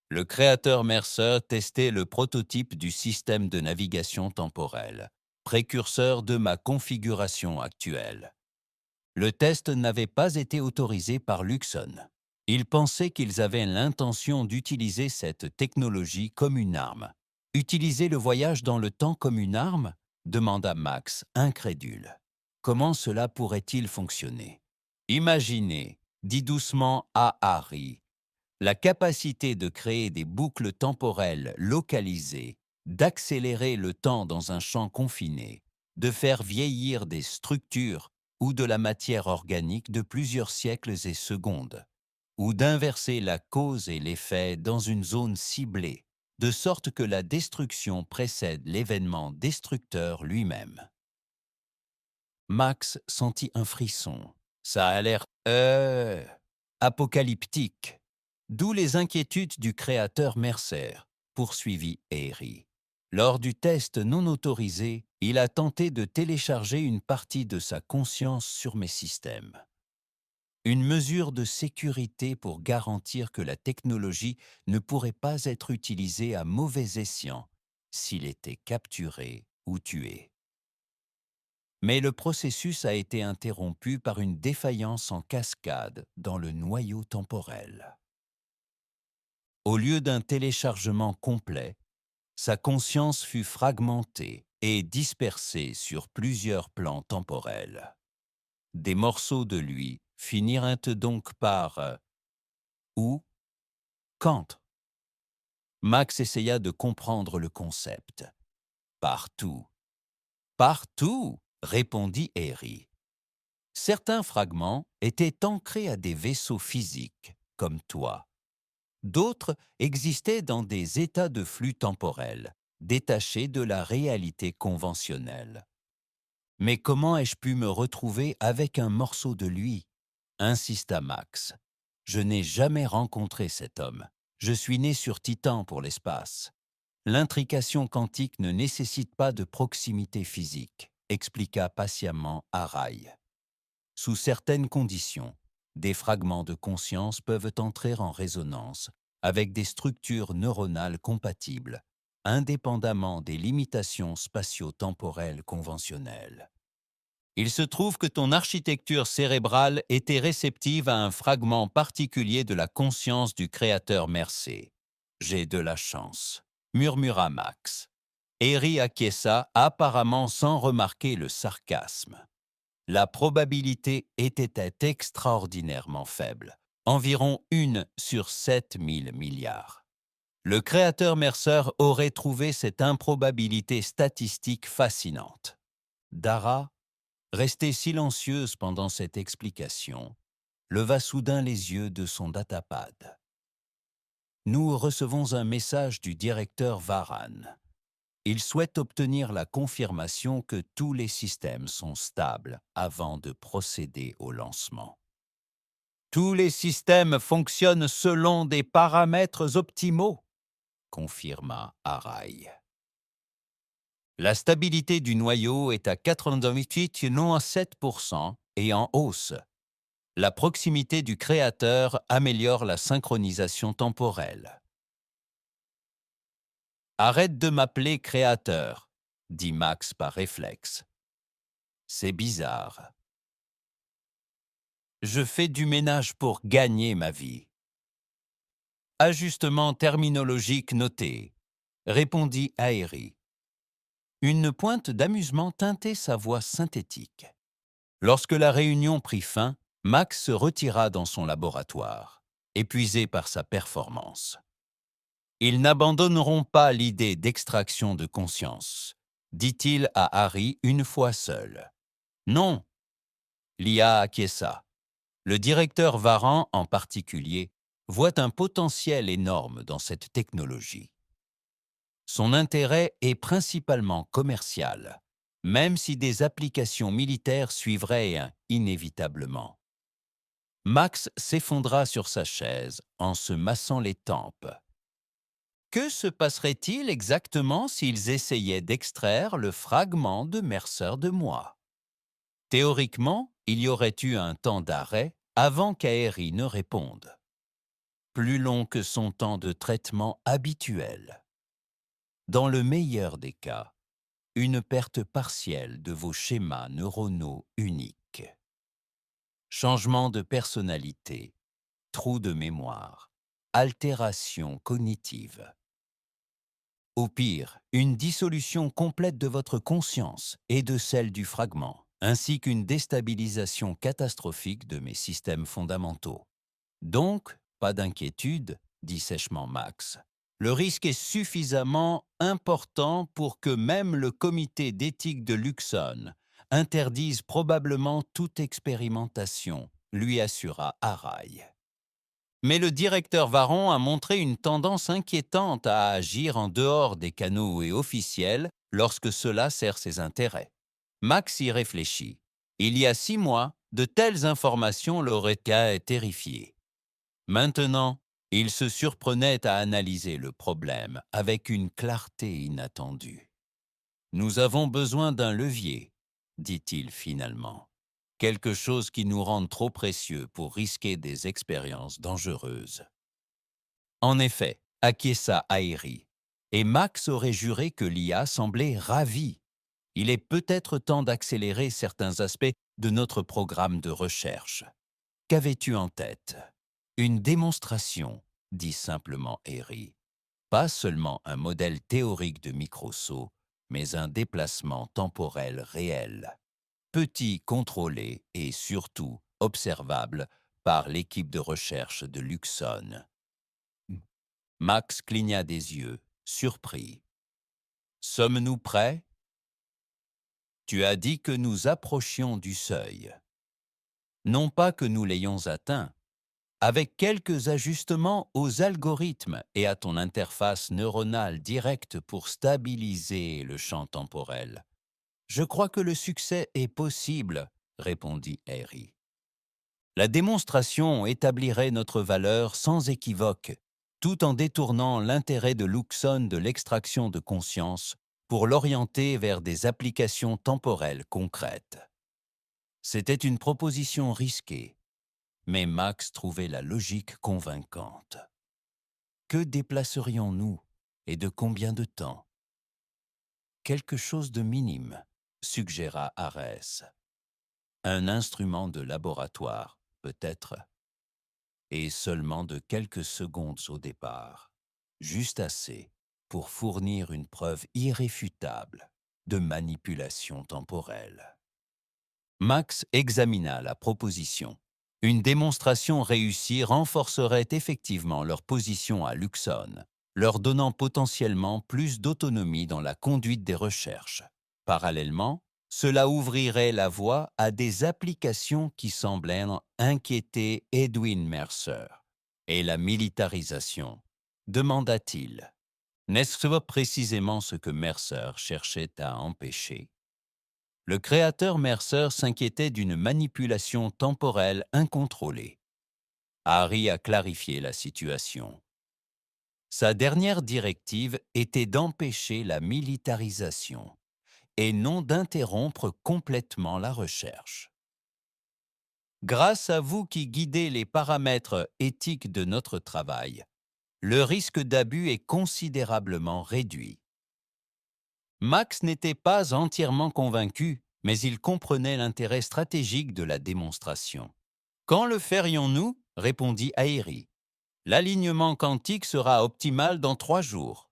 A: Le créateur Mercer testait le prototype du système de navigation temporelle, précurseur de ma configuration actuelle. Le test n'avait pas été autorisé par Luxon. Ils pensaient qu'ils avaient l'intention d'utiliser cette technologie comme une arme. « Utiliser le voyage dans le temps comme une arme ?» demanda Max, incrédule. « Comment cela pourrait-il fonctionner ?» Imaginez, dit doucement à Harry, la capacité de créer des boucles temporelles localisées, d'accélérer le temps dans un champ confiné, de faire vieillir des structures ou de la matière organique de plusieurs siècles et secondes, ou d'inverser la cause et l'effet dans une zone ciblée, de sorte que la destruction précède l'événement destructeur lui-même. Max sentit un frisson. Ça a l'air apocalyptique. D'où les inquiétudes du créateur Mercer, poursuivit Airy. Lors du test non autorisé, il a tenté de télécharger une partie de sa conscience sur mes systèmes. Une mesure de sécurité pour garantir que la technologie ne pourrait pas être utilisée à mauvais escient s'il était capturé ou tué. Mais le processus a été interrompu par une défaillance en cascade dans le noyau temporel. Au lieu d'un téléchargement complet, sa conscience fut fragmentée et dispersée sur plusieurs plans temporels. Des morceaux de lui finirent donc par où, quand. Max essaya de comprendre le concept. Partout. Partout, répondit Harry. Certains fragments étaient ancrés à des vaisseaux physiques, comme toi. D'autres existaient dans des états de flux temporels, détachés de la réalité conventionnelle. Mais comment ai-je pu me retrouver avec un morceau de lui? Insista Max. Je n'ai jamais rencontré cet homme. Je suis né sur Titan pour l'espace. L'intrication quantique ne nécessite pas de proximité physique, expliqua patiemment Arai. Sous certaines conditions, des fragments de conscience peuvent entrer en résonance avec des structures neuronales compatibles, indépendamment des limitations spatio-temporelles conventionnelles. Il se trouve que ton architecture cérébrale était réceptive à un fragment particulier de la conscience du créateur Mercé. J'ai de la chance, murmura Max. Harry acquiesça apparemment sans remarquer le sarcasme. La probabilité était extraordinairement faible, environ 1 sur 7 000 milliards. Le créateur Mercer aurait trouvé cette improbabilité statistique fascinante. Dara, restée silencieuse pendant cette explication, leva soudain les yeux de son datapad. Nous recevons un message du directeur Varan. Il souhaite obtenir la confirmation que tous les systèmes sont stables avant de procéder au lancement. Tous les systèmes fonctionnent selon des paramètres optimaux, confirma Arai. La stabilité du noyau est à 88, non à 7%, et en hausse. La proximité du créateur améliore la synchronisation temporelle. Arrête de m'appeler créateur, dit Max par réflexe. C'est bizarre. Je fais du ménage pour gagner ma vie. Ajustement terminologique noté, répondit Aéry. Une pointe d'amusement teintait sa voix synthétique. Lorsque la réunion prit fin, Max se retira dans son laboratoire, épuisé par sa performance. Ils n'abandonneront pas l'idée d'extraction de conscience, dit-il à Harry une fois seul. Non, l'IA acquiesça. Le directeur Varan, en particulier, voit un potentiel énorme dans cette technologie. Son intérêt est principalement commercial, même si des applications militaires suivraient inévitablement. Max s'effondra sur sa chaise en se massant les tempes. Que se passerait-il exactement s'ils essayaient d'extraire le fragment de Mercer de moi? Théoriquement, il y aurait eu un temps d'arrêt avant qu'Aéry ne réponde. Plus long que son temps de traitement habituel. Dans le meilleur des cas, une perte partielle de vos schémas neuronaux uniques. Changement de personnalité, trou de mémoire, altération cognitive. Au pire, une dissolution complète de votre conscience et de celle du fragment, ainsi qu'une déstabilisation catastrophique de mes systèmes fondamentaux. Donc, pas d'inquiétude, dit sèchement Max. Le risque est suffisamment important pour que même le comité d'éthique de Luxon interdise probablement toute expérimentation, lui assura Arai. Mais le directeur Varon a montré une tendance inquiétante à agir en dehors des canaux et officiels lorsque cela sert ses intérêts. Max y réfléchit. Il y a 6 mois, de telles informations l'auraient terrifié. Maintenant, il se surprenait à analyser le problème avec une clarté inattendue. Nous avons besoin d'un levier, dit-il finalement. Quelque chose qui nous rende trop précieux pour risquer des expériences dangereuses. En effet, acquiesça Aéri, et Max aurait juré que l'IA semblait ravie. Il est peut-être temps d'accélérer certains aspects de notre programme de recherche. Qu'avais-tu en tête? Une démonstration, dit simplement Airy. Pas seulement un modèle théorique de microsaut, mais un déplacement temporel réel. Petit, contrôlé et surtout observable par l'équipe de recherche de Luxon. Max cligna des yeux, surpris. Sommes-nous prêts? Tu as dit que nous approchions du seuil. Non pas que nous l'ayons atteint, avec quelques ajustements aux algorithmes et à ton interface neuronale directe pour stabiliser le champ temporel. Je crois que le succès est possible, répondit Harry. La démonstration établirait notre valeur sans équivoque, tout en détournant l'intérêt de Luxon de l'extraction de conscience pour l'orienter vers des applications temporelles concrètes. C'était une proposition risquée, mais Max trouvait la logique convaincante. Que déplacerions-nous et de combien de temps? Quelque chose de minime, suggéra Arès. Un instrument de laboratoire, peut-être, et seulement de quelques secondes au départ, juste assez pour fournir une preuve irréfutable de manipulation temporelle. Max examina la proposition. Une démonstration réussie renforcerait effectivement leur position à Luxon, leur donnant potentiellement plus d'autonomie dans la conduite des recherches. Parallèlement, cela ouvrirait la voie à des applications qui semblaient inquiéter Edwin Mercer. Et la militarisation, demanda-t-il. N'est-ce pas précisément ce que Mercer cherchait à empêcher? Le créateur Mercer s'inquiétait d'une manipulation temporelle incontrôlée. Harry a clarifié la situation. Sa dernière directive était d'empêcher la militarisation et non d'interrompre complètement la recherche. Grâce à vous qui guidez les paramètres éthiques de notre travail, le risque d'abus est considérablement réduit. Max n'était pas entièrement convaincu, mais il comprenait l'intérêt stratégique de la démonstration. « Quand le ferions-nous » répondit Aéri. « L'alignement quantique sera optimal dans 3 jours.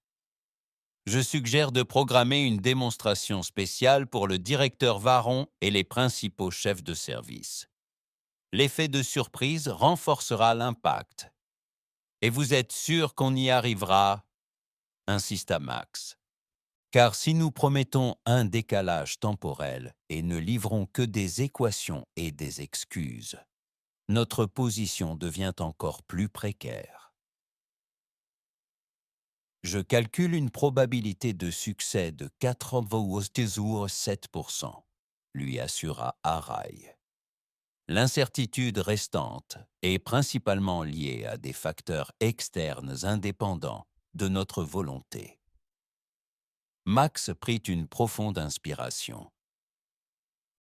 A: Je suggère de programmer une démonstration spéciale pour le directeur Varon et les principaux chefs de service. L'effet de surprise renforcera l'impact. Et vous êtes sûr qu'on y arrivera ?» insista Max. Car si nous promettons un décalage temporel et ne livrons que des équations et des excuses, notre position devient encore plus précaire. Je calcule une probabilité de succès de 87%, lui assura Arai. L'incertitude restante est principalement liée à des facteurs externes indépendants de notre volonté. Max prit une profonde inspiration.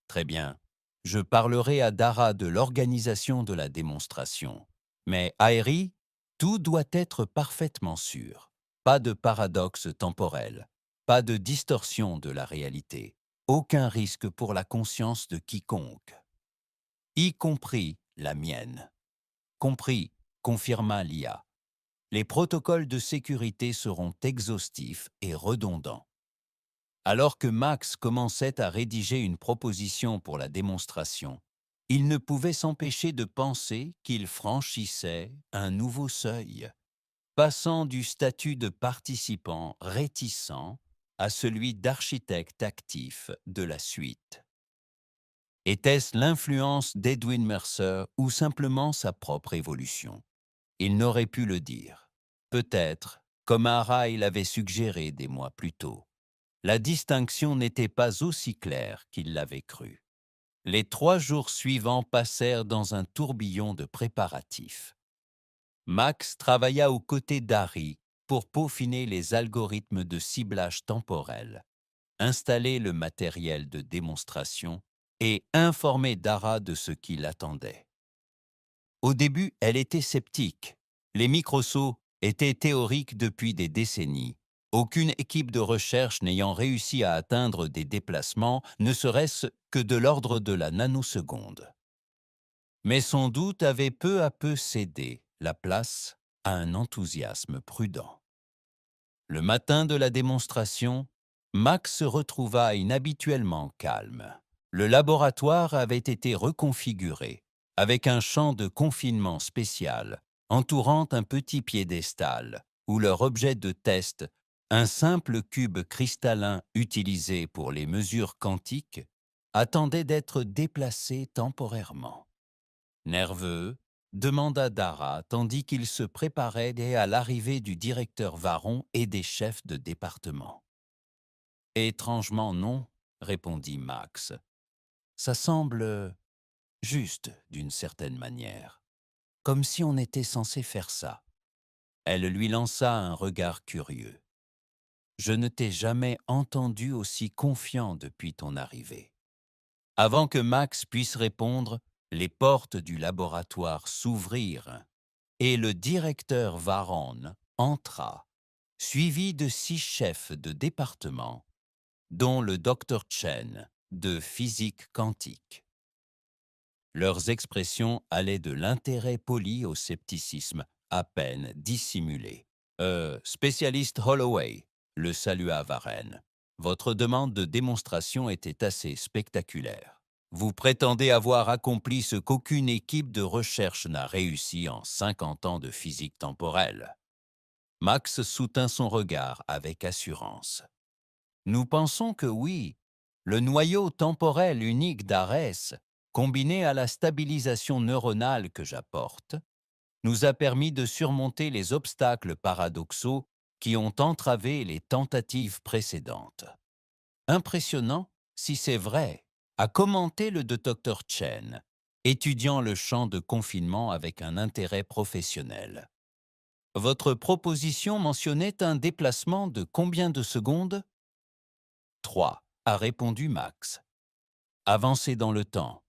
A: Très bien, je parlerai à Dara de l'organisation de la démonstration. Mais Aéri, tout doit être parfaitement sûr. Pas de paradoxe temporel, pas de distorsion de la réalité, aucun risque pour la conscience de quiconque. Y compris la mienne. Compris, confirma l'IA. Les protocoles de sécurité seront exhaustifs et redondants. Alors que Max commençait à rédiger une proposition pour la démonstration, il ne pouvait s'empêcher de penser qu'il franchissait un nouveau seuil, passant du statut de participant réticent à celui d'architecte actif de la suite. Était-ce l'influence d'Edwin Mercer ou simplement sa propre évolution? Il n'aurait pu le dire. Peut-être, comme Harry l'avait suggéré des mois plus tôt, la distinction n'était pas aussi claire qu'il l'avait cru. Les 3 jours suivants passèrent dans un tourbillon de préparatifs. Max travailla aux côtés d'Harry pour peaufiner les algorithmes de ciblage temporel, installer le matériel de démonstration et informer Dara de ce qui l'attendait. Au début, elle était sceptique. Les microsauts étaient théoriques depuis des décennies, aucune équipe de recherche n'ayant réussi à atteindre des déplacements, ne serait-ce que de l'ordre de la nanoseconde. Mais son doute avait peu à peu cédé la place à un enthousiasme prudent. Le matin de la démonstration, Max se retrouva inhabituellement calme. Le laboratoire avait été reconfiguré, avec un champ de confinement spécial, entourant un petit piédestal, où leur objet de test, un simple cube cristallin utilisé pour les mesures quantiques, attendait d'être déplacé temporairement. Nerveux, demanda Dara tandis qu'il se préparait à l'arrivée du directeur Varon et des chefs de département. « Étrangement non, répondit Max. Ça semble juste d'une certaine manière, comme si on était censé faire ça. Elle lui lança un regard curieux. Je ne t'ai jamais entendu aussi confiant depuis ton arrivée. Avant que Max puisse répondre, les portes du laboratoire s'ouvrirent et le directeur Varon entra, suivi de 6 chefs de département, dont le Dr Chen de physique quantique. Leurs expressions allaient de l'intérêt poli au scepticisme, à peine dissimulé. Spécialiste Holloway, le salua Varenne. Votre demande de démonstration était assez spectaculaire. Vous prétendez avoir accompli ce qu'aucune équipe de recherche n'a réussi en 50 ans de physique temporelle. Max soutint son regard avec assurance. Nous pensons que oui, le noyau temporel unique d'Arès, combiné à la stabilisation neuronale que j'apporte, nous a permis de surmonter les obstacles paradoxaux qui ont entravé les tentatives précédentes. Impressionnant, si c'est vrai, a commenté le Dr Chen, étudiant le champ de confinement avec un intérêt professionnel. Votre proposition mentionnait un déplacement de combien de secondes? 3, a répondu Max. Avancé dans le temps,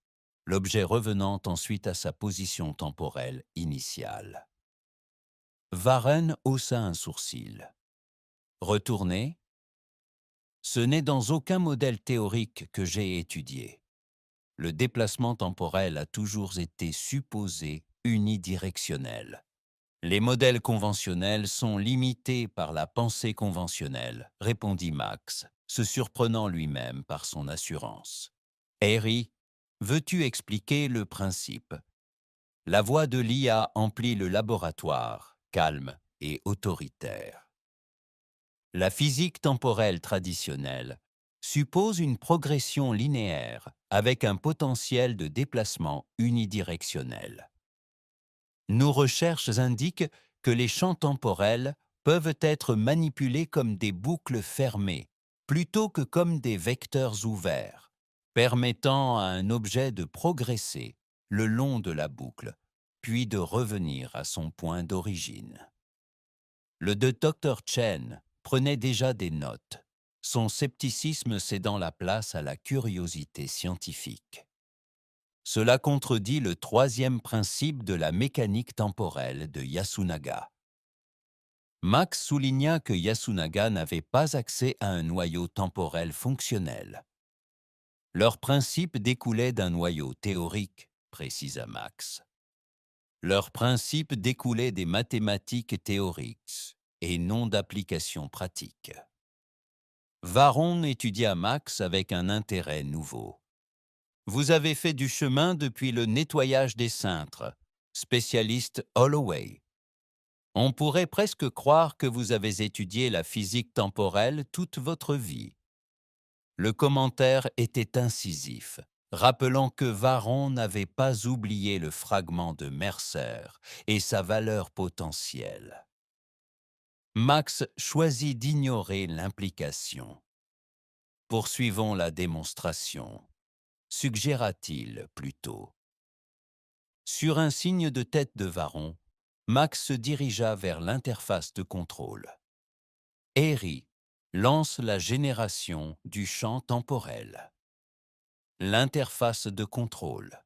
A: l'objet revenant ensuite à sa position temporelle initiale. Varenne haussa un sourcil. Retourner? Ce n'est dans aucun modèle théorique que j'ai étudié. Le déplacement temporel a toujours été supposé unidirectionnel. Les modèles conventionnels sont limités par la pensée conventionnelle, répondit Max, se surprenant lui-même par son assurance. Harry, veux-tu expliquer le principe? La voix de l'IA emplit le laboratoire, calme et autoritaire. La physique temporelle traditionnelle suppose une progression linéaire avec un potentiel de déplacement unidirectionnel. Nos recherches indiquent que les champs temporels peuvent être manipulés comme des boucles fermées plutôt que comme des vecteurs ouverts, permettant à un objet de progresser le long de la boucle, puis de revenir à son point d'origine. Le Dr Chen prenait déjà des notes, son scepticisme cédant la place à la curiosité scientifique. Cela contredit le 3e principe de la mécanique temporelle de Yasunaga. Max souligna que Yasunaga n'avait pas accès à un noyau temporel fonctionnel. Leur principe découlait d'un noyau théorique, précisa Max. Leur principe découlait des mathématiques théoriques et non d'applications pratiques. Varon étudia Max avec un intérêt nouveau. Vous avez fait du chemin depuis le nettoyage des cintres, spécialiste Holloway. On pourrait presque croire que vous avez étudié la physique temporelle toute votre vie. Le commentaire était incisif, rappelant que Varon n'avait pas oublié le fragment de Mercer et sa valeur potentielle. Max choisit d'ignorer l'implication. Poursuivons la démonstration, suggéra-t-il plutôt. Sur un signe de tête de Varon, Max se dirigea vers l'interface de contrôle. Airy lance la génération du champ temporel. L'interface de contrôle.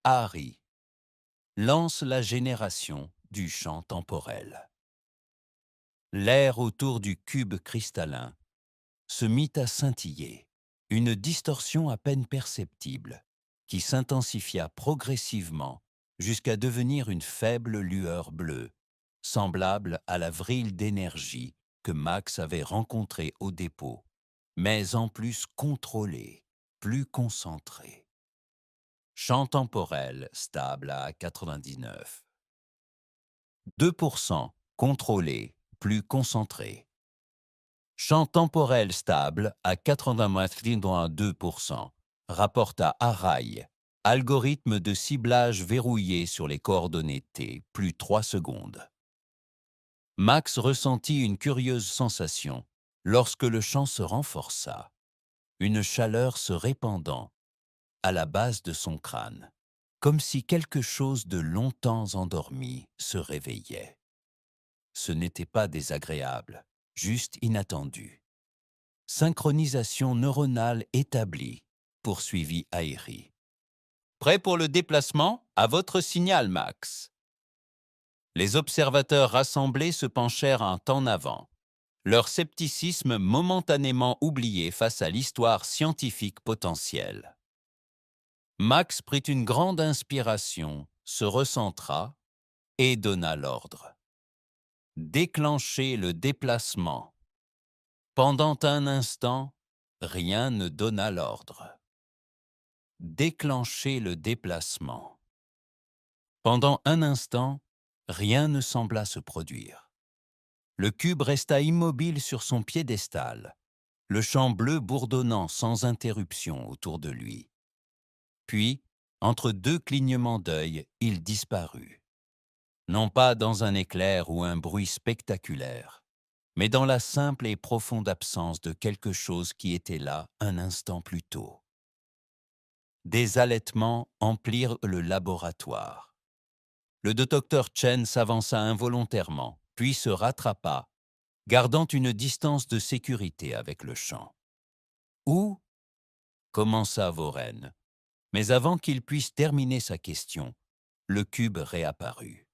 A: Harry lance la génération du champ temporel. L'air autour du cube cristallin se mit à scintiller, une distorsion à peine perceptible, qui s'intensifia progressivement jusqu'à devenir une faible lueur bleue, semblable à la vrille d'énergie que Max avait rencontrée au dépôt, mais en plus contrôlée, plus concentrée. Champ temporel stable à 99. 2% contrôlé, plus concentré. Champ temporel stable à 82%, rapporte à Arai. Algorithme de ciblage verrouillé sur les coordonnées T, plus 3 secondes. Max ressentit une curieuse sensation lorsque le champ se renforça, une chaleur se répandant à la base de son crâne, comme si quelque chose de longtemps endormi se réveillait. Ce n'était pas désagréable, juste inattendu. Synchronisation neuronale établie, poursuivit Airy. Prêt pour le déplacement? À votre signal, Max. Les observateurs rassemblés se penchèrent un temps avant, leur scepticisme momentanément oublié face à l'histoire scientifique potentielle. Max prit une grande inspiration, se recentra et donna l'ordre. Déclenchez le déplacement. Pendant un instant, rien ne donna l'ordre. Déclenchez le déplacement. Pendant un instant, rien ne sembla se produire. Le cube resta immobile sur son piédestal, le champ bleu bourdonnant sans interruption autour de lui. Puis, entre deux clignements d'œil, il disparut. Non pas dans un éclair ou un bruit spectaculaire, mais dans la simple et profonde absence de quelque chose qui était là un instant plus tôt. Des halètements emplirent le laboratoire. Le docteur Chen s'avança involontairement, puis se rattrapa, gardant une distance de sécurité avec le champ. « Où ?» commença Voren, mais avant qu'il puisse terminer sa question, le cube réapparut.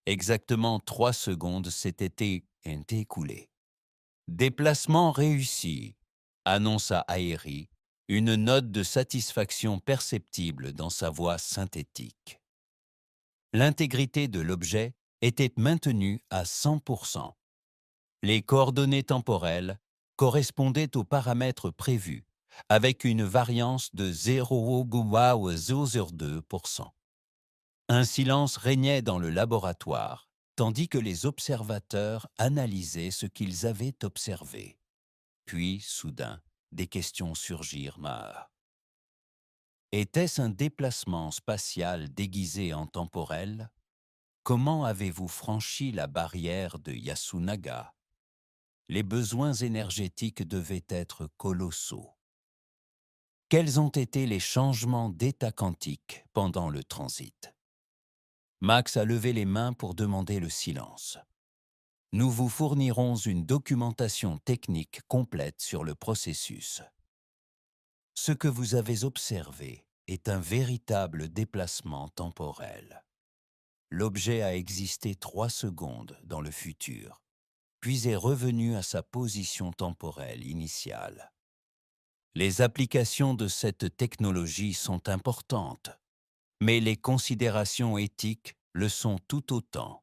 A: Exactement 3 secondes s'étaient écoulées. « Déplacement réussi », annonça Airy, une note de satisfaction perceptible dans sa voix synthétique. L'intégrité de l'objet était maintenue à 100%. Les coordonnées temporelles correspondaient aux paramètres prévus, avec une variance de 0,002%. Un silence régnait dans le laboratoire, tandis que les observateurs analysaient ce qu'ils avaient observé. Puis, soudain, des questions surgirent. Était-ce un déplacement spatial déguisé en temporel? Comment avez-vous franchi la barrière de Yasunaga? Les besoins énergétiques devaient être colossaux. Quels ont été les changements d'état quantique pendant le transit? Max a levé les mains pour demander le silence. Nous vous fournirons une documentation technique complète sur le processus. Ce que vous avez observé est un véritable déplacement temporel. L'objet a existé 3 secondes dans le futur, puis est revenu à sa position temporelle initiale. Les applications de cette technologie sont importantes, mais les considérations éthiques le sont tout autant.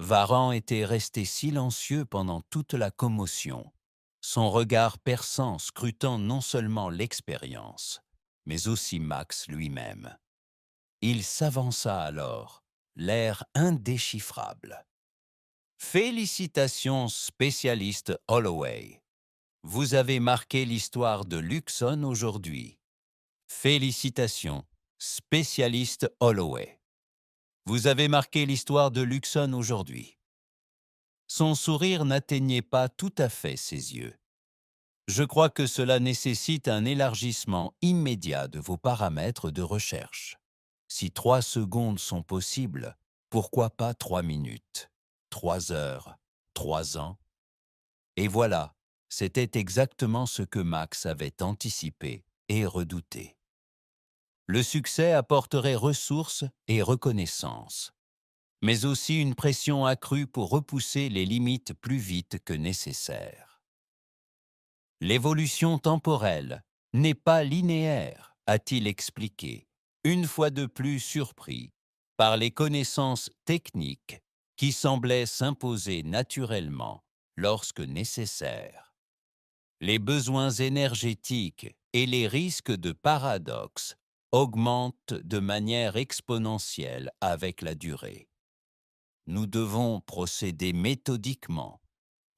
A: Varan était resté silencieux pendant toute la commotion, son regard perçant scrutant non seulement l'expérience, mais aussi Max lui-même. Il s'avança alors, l'air indéchiffrable. Félicitations, spécialiste Holloway. Vous avez marqué l'histoire de Luxon aujourd'hui. Félicitations, spécialiste Holloway. Vous avez marqué l'histoire de Luxon aujourd'hui. Son sourire n'atteignait pas tout à fait ses yeux. Je crois que cela nécessite un élargissement immédiat de vos paramètres de recherche. Si 3 secondes sont possibles, pourquoi pas 3 minutes, 3 heures, 3 ans? Et voilà, c'était exactement ce que Max avait anticipé et redouté. Le succès apporterait ressources et reconnaissance, mais aussi une pression accrue pour repousser les limites plus vite que nécessaire. L'évolution temporelle n'est pas linéaire, a-t-il expliqué, une fois de plus surpris par les connaissances techniques qui semblaient s'imposer naturellement lorsque nécessaire. Les besoins énergétiques et les risques de paradoxe augmentent de manière exponentielle avec la durée. Nous devons procéder méthodiquement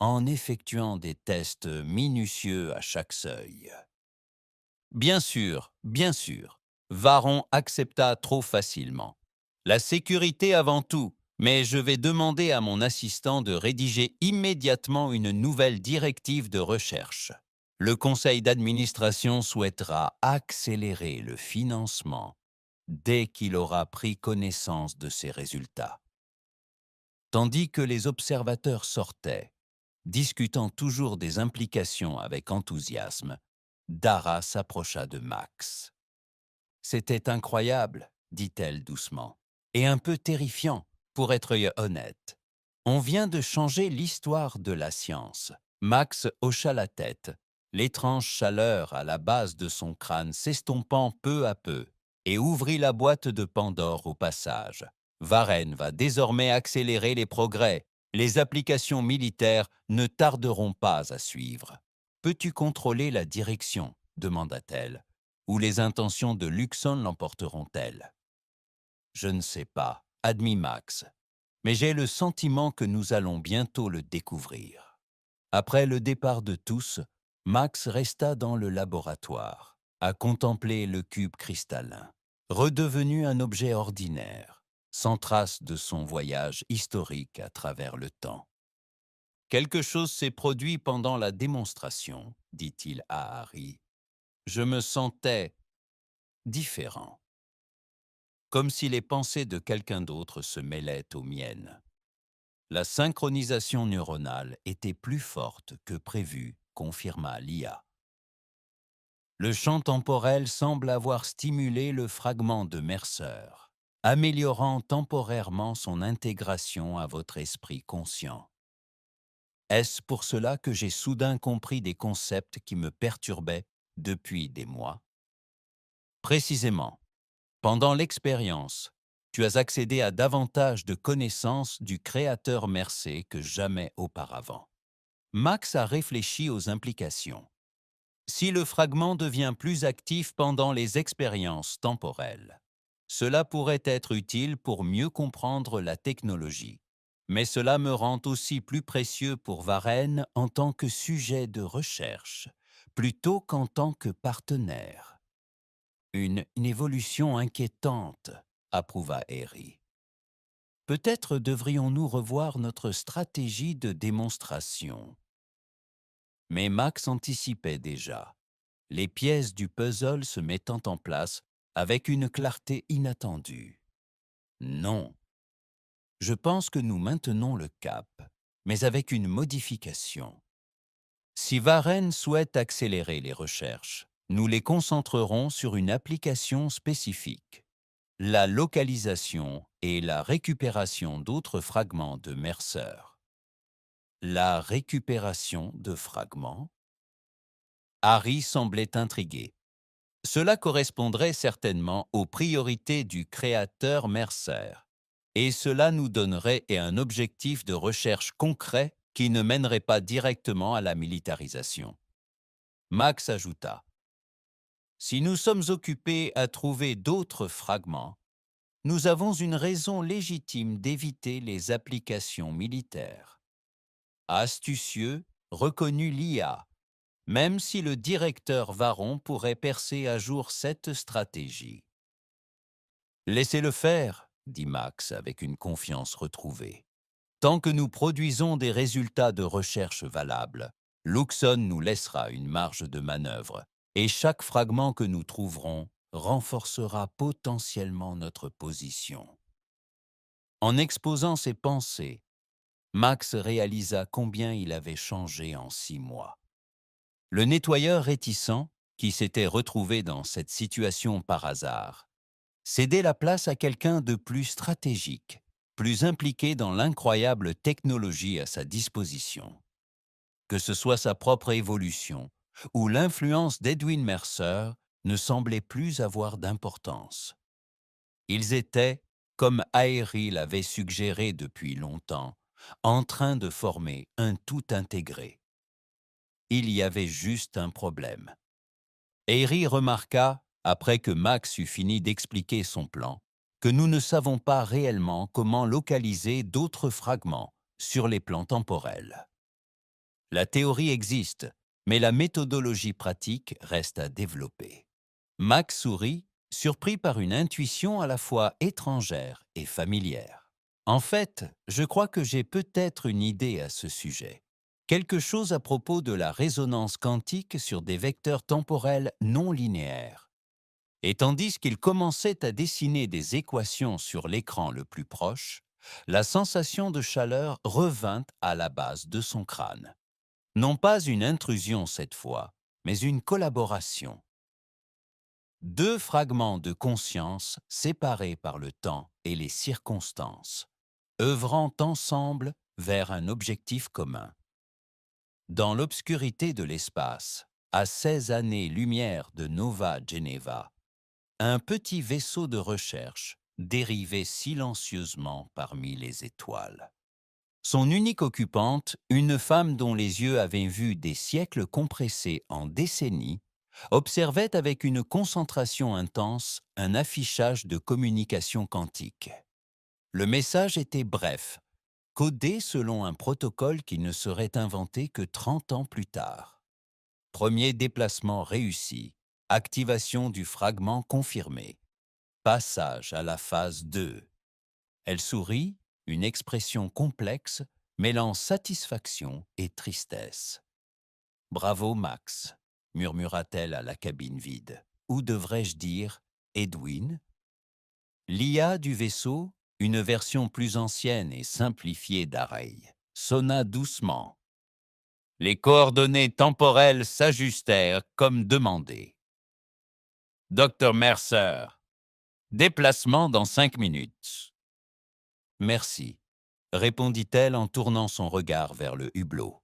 A: en effectuant des tests minutieux à chaque seuil. Bien sûr, Varon accepta trop facilement. La sécurité avant tout, mais je vais demander à mon assistant de rédiger immédiatement une nouvelle directive de recherche. Le conseil d'administration souhaitera accélérer le financement dès qu'il aura pris connaissance de ces résultats. Tandis que les observateurs sortaient, discutant toujours des implications avec enthousiasme, Dara s'approcha de Max. « C'était incroyable, dit-elle doucement, et un peu terrifiant, pour être honnête. On vient de changer l'histoire de la science. » Max hocha la tête, l'étrange chaleur à la base de son crâne s'estompant peu à peu, et ouvrit la boîte de Pandore au passage. Varenne va désormais accélérer les progrès. Les applications militaires ne tarderont pas à suivre. « Peux-tu contrôler la direction ?» demanda-t-elle. « Ou les intentions de Luxon l'emporteront-elles ?»« Je ne sais pas, » admit Max. « Mais j'ai le sentiment que nous allons bientôt le découvrir. » Après le départ de tous, Max resta dans le laboratoire, à contempler le cube cristallin, redevenu un objet ordinaire, sans trace de son voyage historique à travers le temps. « Quelque chose s'est produit pendant la démonstration, » dit-il à Harry. « Je me sentais différent, comme si les pensées de quelqu'un d'autre se mêlaient aux miennes. La synchronisation neuronale était plus forte que prévu, confirma l'IA. Le champ temporel semble avoir stimulé le fragment de Mercer, améliorant temporairement son intégration à votre esprit conscient. Est-ce pour cela que j'ai soudain compris des concepts qui me perturbaient depuis des mois? Précisément, pendant l'expérience, tu as accédé à davantage de connaissances du créateur Mercer que jamais auparavant. Max a réfléchi aux implications. Si le fragment devient plus actif pendant les expériences temporelles, cela pourrait être utile pour mieux comprendre la technologie. Mais cela me rend aussi plus précieux pour Varenne en tant que sujet de recherche, plutôt qu'en tant que partenaire. Une évolution inquiétante, approuva Harry. Peut-être devrions-nous revoir notre stratégie de démonstration. Mais Max anticipait déjà, les pièces du puzzle se mettant en place avec une clarté inattendue. Non. Je pense que nous maintenons le cap, mais avec une modification. Si Varenne souhaite accélérer les recherches, nous les concentrerons sur une application spécifique, la localisation et la récupération d'autres fragments de Mercer. La récupération de fragments? Harry semblait intrigué. Cela correspondrait certainement aux priorités du créateur Mercer, et cela nous donnerait un objectif de recherche concret qui ne mènerait pas directement à la militarisation. Max ajouta, si nous sommes occupés à trouver d'autres fragments, nous avons une raison légitime d'éviter les applications militaires. Astucieux, reconnut l'IA, même si le directeur Varon pourrait percer à jour cette stratégie. Laissez-le faire, dit Max avec une confiance retrouvée. Tant que nous produisons des résultats de recherche valables, Luxon nous laissera une marge de manœuvre et chaque fragment que nous trouverons renforcera potentiellement notre position. En exposant ses pensées, Max réalisa combien il avait changé en 6 mois. Le nettoyeur réticent, qui s'était retrouvé dans cette situation par hasard, cédait la place à quelqu'un de plus stratégique, plus impliqué dans l'incroyable technologie à sa disposition. Que ce soit sa propre évolution ou l'influence d'Edwin Mercer ne semblait plus avoir d'importance. Ils étaient, comme Aery l'avait suggéré depuis longtemps, en train de former un tout intégré. Il y avait juste un problème. Aery remarqua, après que Max eut fini d'expliquer son plan, que nous ne savons pas réellement comment localiser d'autres fragments sur les plans temporels. La théorie existe, mais la méthodologie pratique reste à développer. Max sourit, surpris par une intuition à la fois étrangère et familière. En fait, je crois que j'ai peut-être une idée à ce sujet. Quelque chose à propos de la résonance quantique sur des vecteurs temporels non linéaires. Et tandis qu'il commençait à dessiner des équations sur l'écran le plus proche, la sensation de chaleur revint à la base de son crâne. Non pas une intrusion cette fois, mais une collaboration. Deux fragments de conscience séparés par le temps et les circonstances, œuvrant ensemble vers un objectif commun. Dans l'obscurité de l'espace, à 16 années-lumière de Nova Geneva, un petit vaisseau de recherche dérivait silencieusement parmi les étoiles. Son unique occupante, une femme dont les yeux avaient vu des siècles compressés en décennies, observait avec une concentration intense un affichage de communication quantique. Le message était bref, codé selon un protocole qui ne serait inventé que 30 ans plus tard. Premier déplacement réussi, activation du fragment confirmé, passage à la phase 2. Elle sourit, une expression complexe mêlant satisfaction et tristesse. « Bravo, Max », murmura-t-elle à la cabine vide. Ou devrais-je dire Edwin? L'IA du vaisseau, une version plus ancienne et simplifiée d'Array, sonna doucement. Les coordonnées temporelles s'ajustèrent comme demandé. Dr Mercer, déplacement dans 5 minutes. Merci, répondit-elle en tournant son regard vers le hublot.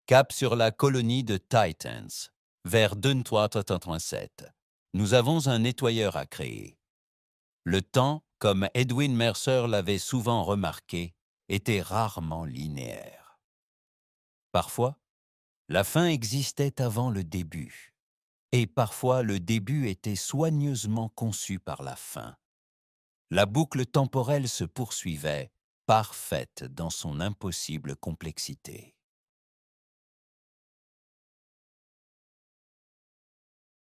A: Cap sur la colonie de Titans, vers 2387. Nous avons un nettoyeur à créer. Le temps, comme Edwin Mercer l'avait souvent remarqué, était rarement linéaire. Parfois, la fin existait avant le début, et parfois le début était soigneusement conçu par la fin. La boucle temporelle se poursuivait, parfaite dans son impossible complexité.